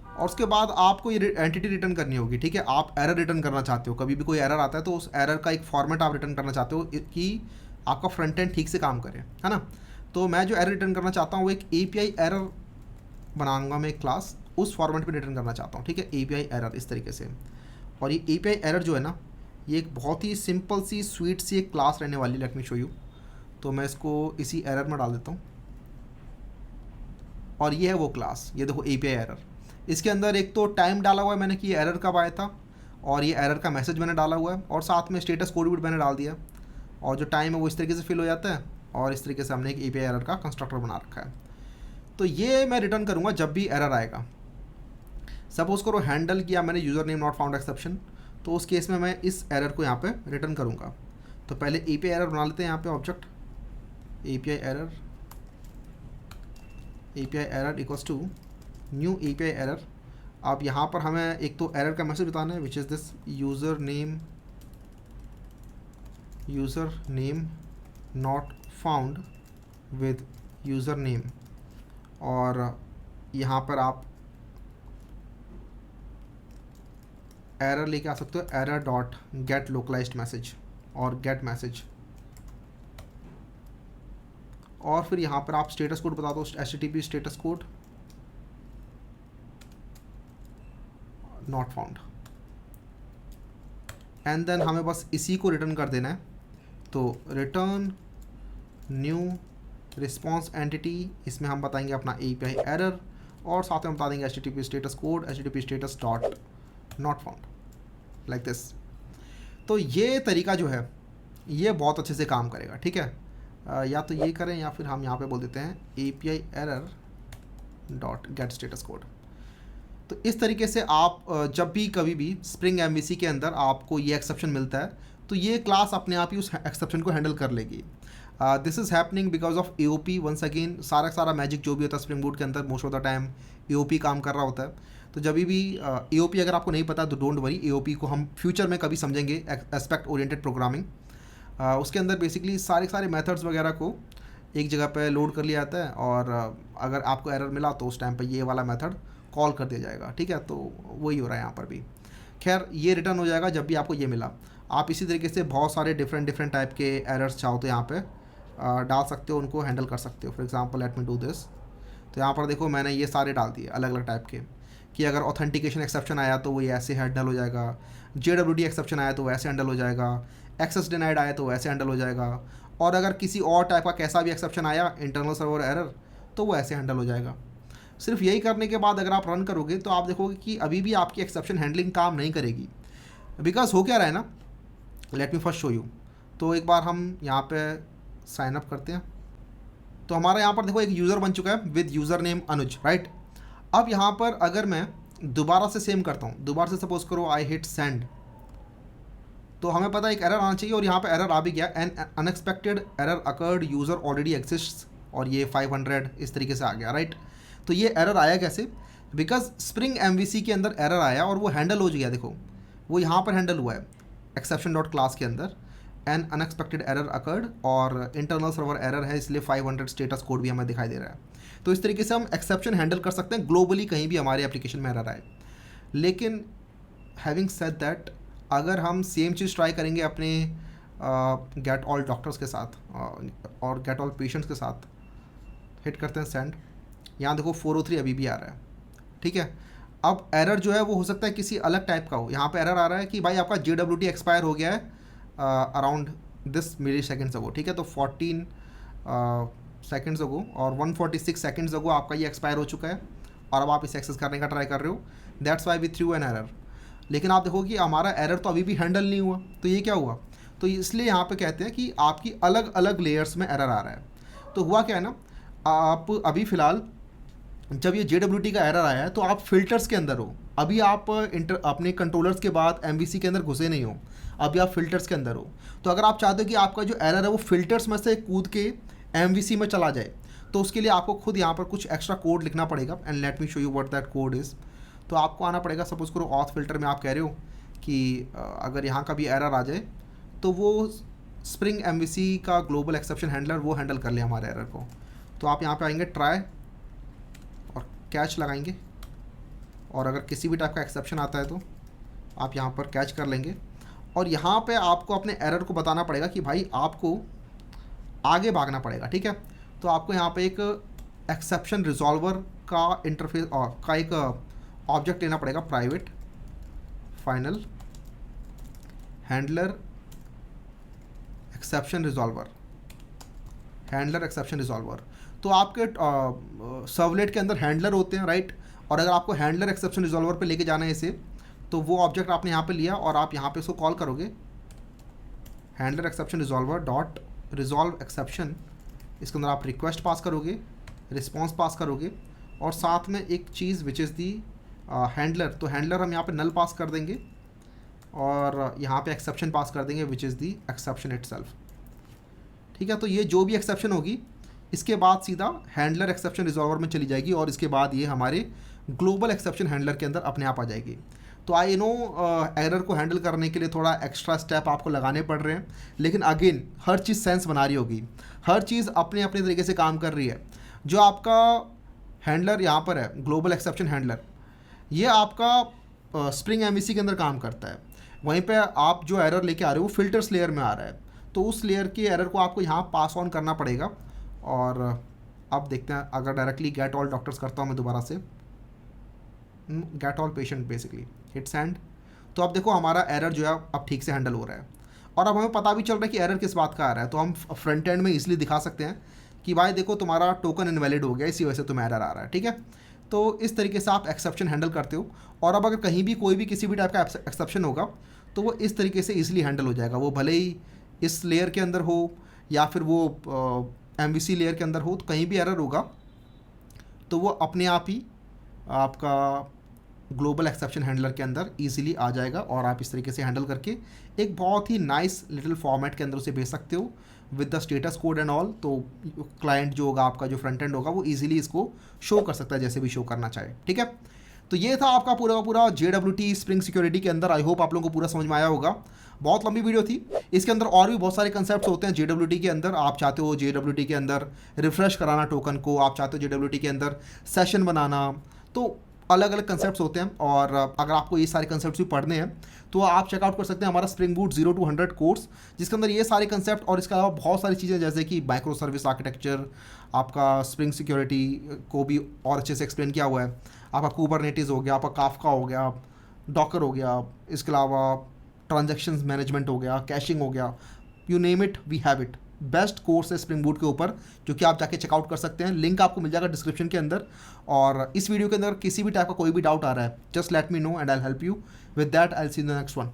A: और उसके बाद आपको ये एंटिटी रिटर्न करनी होगी, ठीक है। आप एरर रिटर्न करना चाहते हो, कभी भी कोई एरर आता है तो उस एरर का एक फॉर्मेट आप रिटर्न करना चाहते हो कि आपका फ्रंट एंड ठीक से काम करे, है ना। तो मैं जो एरर रिटर्न करना चाहता हूँ वो एक API एरर बनाऊंगा मैं एक क्लास, उस फॉर्मेट पे रिटर्न करना चाहता हूँ, ठीक है, API एरर इस तरीके से। और ये API एरर जो है ना, ये एक बहुत ही सिंपल सी स्वीट सी एक क्लास रहने वाली, लेट मी शो यू। तो मैं इसको इसी एरर में डाल देता हूँ, और ये है वो क्लास, ये देखो API एरर। इसके अंदर एक तो टाइम डाला हुआ है मैंने कि ये एरर कब आया था, और ये एरर का मैसेज मैंने डाला हुआ है, और साथ में स्टेटस कोड भी मैंने डाल दिया, और जो टाइम है वो इस तरीके से फिल हो जाता है, और इस तरीके से हमने एक API एरर का कंस्ट्रक्टर बना रखा है। तो ये मैं रिटर्न करूँगा जब भी एरर आएगा। सपोज करो हैंडल किया मैंने user name not found exception, तो उस केस में मैं इस एरर को यहाँ पे रिटर्न करूँगा। तो पहले API एरर बना लेते हैं यहाँ पे object, API error equals to new API error। अब यहाँ पर हमें एक तो एरर का मैसेज बताना है which is this user name not found with user name, और यहाँ पर आप एरर लेके आ सकते हो error dot get localized message और गेट मैसेज, और फिर यहाँ पर आप स्टेटस कोड बता दो HTTP status code not found, and then हमें बस इसी को रिटर्न कर देना है। तो रिटर्न न्यू रिस्पॉन्स एंटिटी, इसमें हम बताएंगे अपना API एरर और साथ में हम बता देंगे HTTP status code HTTP status dot not found like this. तो ये तरीका जो है ये बहुत अच्छे से काम करेगा, ठीक है। या तो ये करें या फिर हम यहाँ पे बोल देते हैं API error dot gate status code. तो इस तरीके से आप जब भी कभी भी स्प्रिंग MVC के अंदर आपको ये एक्सेप्शन मिलता है तो ये क्लास अपने आप ही उस एक्सेप्शन को हैंडल कर लेगी। This is happening because of AOP। Once again सारा मैजिक जो भी होता है स्प्रिंग बूट के अंदर most of the time AOP काम कर रहा होता है। तो जब भी AOP अगर आपको नहीं पता तो डोंट वरी, AOP को हम फ्यूचर में कभी समझेंगे, एस्पेक्ट ओरिएंटेड प्रोग्रामिंग। उसके अंदर बेसिकली सारे मेथड्स वगैरह को एक जगह पे लोड कर लिया जाता है, और अगर आपको एरर मिला तो उस टाइम पे ये वाला मेथड कॉल कर दिया जाएगा, ठीक है। तो वही हो रहा है यहाँ पर भी। खैर ये रिटर्न हो जाएगा जब भी आपको ये मिला। आप इसी तरीके से बहुत सारे डिफरेंट टाइप के एरर्स चाहो तो यहाँ पे डाल सकते हो, उनको हैंडल कर सकते हो। For example let me do this. तो यहाँ पर देखो मैंने ये सारे डाल दिए अलग अलग टाइप के, कि अगर ऑथेंटिकेशन एक्सेप्शन आया तो वो ऐसे हैंडल हो जाएगा, JWT एक्सेप्शन आया तो वैसे हैंडल हो जाएगा, एक्सेस डिनाइड आया तो वैसे हैंडल हो जाएगा, और अगर किसी और टाइप का कैसा भी एक्सेप्शन आया इंटरनल सर्वर एरर तो वो ऐसे हैंडल हो जाएगा। सिर्फ यही करने के बाद अगर आप रन करोगे तो आप देखोगे कि अभी भी आपकी एक्सेप्शन हैंडलिंग काम नहीं करेगी। बिकॉज हो क्या रहा है ना, let me first show you. तो एक बार हम यहाँ पे साइन अप करते हैं। तो हमारा यहाँ पर देखो एक यूज़र बन चुका है with user name Anuj, right. अब यहाँ पर अगर मैं दोबारा से सेम करता हूँ, दोबारा से सपोज करो आई हिट सेंड, तो हमें पता है एक एरर आना चाहिए, और यहाँ पे एरर आ भी गया, N unexpected error occurred user already exists, और ये 500 इस तरीके से आ गया, राइट। तो ये एरर आया कैसे? बिकॉज स्प्रिंग MVC के अंदर एरर आया और वो हैंडल हो गया। देखो वो यहाँ पर हैंडल हुआ है एक्सेप्शन डॉट क्लास के अंदर, एन अनएक्सपेक्टेड एरर अकर्ड, और इंटरनल सर्वर एरर है इसलिए 500 स्टेटस कोड भी हमें दिखाई दे रहा है। तो इस तरीके से हम एक्सेप्शन हैंडल कर सकते हैं ग्लोबली, कहीं भी हमारे एप्लीकेशन में एरर आए। लेकिन हैविंग सेड दैट, अगर हम सेम चीज़ ट्राई करेंगे अपने गेट ऑल डॉक्टर्स के साथ और गेट ऑल पेशेंट्स के साथ, हिट करते हैं सेंड, यहाँ देखो 403 अभी भी आ रहा है, ठीक है। अब एरर जो है वो हो सकता है किसी अलग टाइप का हो। यहाँ पे एरर आ रहा है कि भाई आपका JWT एक्सपायर हो गया है अराउंड दिस मिली सेकेंड्स अगो, ठीक है। तो 14 सेकेंड्स अगो और 146 सेकेंड्स अगो आपका ये एक्सपायर हो चुका है, और अब आप इसे एक्सेस करने का ट्राई कर रहे हो, that's why we throw an error. लेकिन आप देखो कि हमारा एरर तो अभी भी हैंडल नहीं हुआ, तो ये क्या हुआ? तो इसलिए यहाँ पे कहते हैं कि आपकी अलग अलग लेयर्स में एरर आ रहा है। तो हुआ क्या है ना, आप अभी फ़िलहाल जब ये JWT का एरर आया है तो आप फ़िल्टर्स के अंदर हो, अभी आप अपने कंट्रोलर्स के बाद MVC के अंदर घुसे नहीं हो, अभी आप फ़िल्टर्स के अंदर हो। तो अगर आप चाहते हो कि आपका जो एरर है वो फ़िल्टर्स में से कूद के MVC में चला जाए, तो उसके लिए आपको खुद यहाँ पर कुछ एक्स्ट्रा कोड लिखना पड़ेगा, and let me show you what that code is. तो आपको आना पड़ेगा, सपोज करो ऑथ फिल्टर में आप कह रहे हो कि अगर यहाँ का भी एरर आ जाए तो वो स्प्रिंग MVC का ग्लोबल एक्सेप्शन हैंडलर वो हैंडल कर ले हमारे एरर को। तो आप यहाँ पे आएंगे ट्राई और कैच लगाएंगे, और अगर किसी भी टाइप का एक्सेप्शन आता है तो आप यहाँ पर कैच कर लेंगे, और यहाँ पे आपको अपने एरर को बताना पड़ेगा कि भाई आपको आगे भागना पड़ेगा, ठीक है। तो आपको यहाँ पे एक एक्सेप्शन रिजॉल्वर का इंटरफेस का एक ऑब्जेक्ट लेना पड़ेगा, private final handler exception resolver, handler exception resolver. तो आपके सर्वलेट के अंदर हैंडलर होते हैं, राइट। और अगर आपको हैंडलर एक्सेप्शन रिजॉल्वर पे लेके जाना है इसे, तो वो ऑब्जेक्ट आपने यहाँ पे लिया और आप यहाँ पे इसको कॉल करोगे, handler exception resolver dot resolve exception. इसके अंदर आप रिक्वेस्ट पास करोगे, रिस्पॉन्स पास करोगे, और साथ में एक चीज़ विच इज़ दी हैंडलर। तो हैंडलर हम यहाँ पे नल पास कर देंगे, और यहाँ पे एक्सेप्शन पास कर देंगे which is the exception itself. ठीक है, तो ये जो भी एक्सेप्शन होगी इसके बाद सीधा हैंडलर एक्सेप्शन रिजॉल्वर में चली जाएगी और इसके बाद ये हमारे ग्लोबल एक्सेप्शन हैंडलर के अंदर अपने आप आ जाएगी। तो आई नो एरर को हैंडल करने के लिए थोड़ा एक्स्ट्रा स्टेप आपको लगाने पड़ रहे हैं, लेकिन अगेन हर चीज़ सेंस बना रही होगी, हर चीज़ अपने अपने तरीके से काम कर रही है। जो आपका हैंडलर यहाँ पर है ग्लोबल एक्सेप्शन हैंडलर, ये आपका स्प्रिंग एमवीसी के अंदर काम करता है। वहीं पे आप जो एरर लेके आ रहे हो वो फिल्टर्स लेयर में आ रहा है, तो उस लेयर की एरर को आपको यहाँ पास ऑन करना पड़ेगा। और अब देखते हैं, अगर डायरेक्टली गेट ऑल डॉक्टर्स करता हूँ मैं दोबारा से, get all patient basically hit send, तो अब देखो हमारा एरर जो है अब ठीक से हैंडल हो रहा है। और अब हमें पता भी चल रहा है कि एरर किस बात का आ रहा है, तो हम फ्रंट एंड में इजीली दिखा सकते हैं कि भाई देखो तुम्हारा टोकन इनवैलिड हो गया, इसी वजह से तुम्हें एरर आ रहा है। ठीक है, तो इस तरीके से आप एक्सेप्शन हैंडल करते हो। और अब अगर कहीं भी कोई भी किसी भी टाइप का एक्सेप्शन होगा तो वो इस तरीके से ईजिली हैंडल हो जाएगा, वो भले ही इस लेयर के अंदर हो या फिर वो एमवीसी लेयर के अंदर हो, तो कहीं भी एरर होगा तो वो अपने आप ही आपका ग्लोबल एक्सेप्शन हैंडलर के अंदर इजीली आ जाएगा और आप इस तरीके से हैंडल करके एक बहुत ही नाइस लिटिल फॉर्मेट के अंदर उसे भेज सकते हो with the status code and all. तो क्लाइंट जो होगा आपका, जो फ्रंट एंड होगा, वो इजीली इसको शो कर सकता है जैसे भी शो करना चाहे। ठीक है, तो ये था आपका पूरा का पूरा JWT स्प्रिंग सिक्योरिटी के अंदर। आई होप आप लोगों को पूरा समझ में आया होगा। बहुत लंबी वीडियो थी, इसके अंदर और भी बहुत सारे कंसेप्ट्स होते हैं JWT के अंदर। आप चाहते हो JWT के अंदर रिफ्रेश कराना टोकन को, आप चाहते हो JWT के अंदर सेशन बनाना, तो अलग अलग कंसेप्ट्स होते हैं। और अगर आपको ये सारे कंसेप्ट्स भी पढ़ने हैं तो आप चेकआउट कर सकते हैं हमारा स्प्रिंग बूट 0 to 100 कोर्स, जिसके अंदर ये सारे कंसेप्ट और इसके अलावा बहुत सारी चीज़ें जैसे कि माइक्रो सर्विस आर्किटेक्चर, आपका स्प्रिंग सिक्योरिटी को भी और अच्छे से एक्सप्लेन किया हुआ है। आपका कुबरनेटिस हो गया, आपका काफका हो गया, डॉकर हो गया, इसके अलावा ट्रांजैक्शंस मैनेजमेंट हो गया, कैशिंग हो गया, you name it we have it. Best course है स्प्रिंग बूट के ऊपर, जो कि आप जाके चेकआउट कर सकते हैं। लिंक आपको मिल जाएगा डिस्क्रिप्शन के अंदर। और इस वीडियो के अंदर किसी भी टाइप का कोई भी डाउट आ रहा है, just let me know and I will help you with that. I will see in the next one.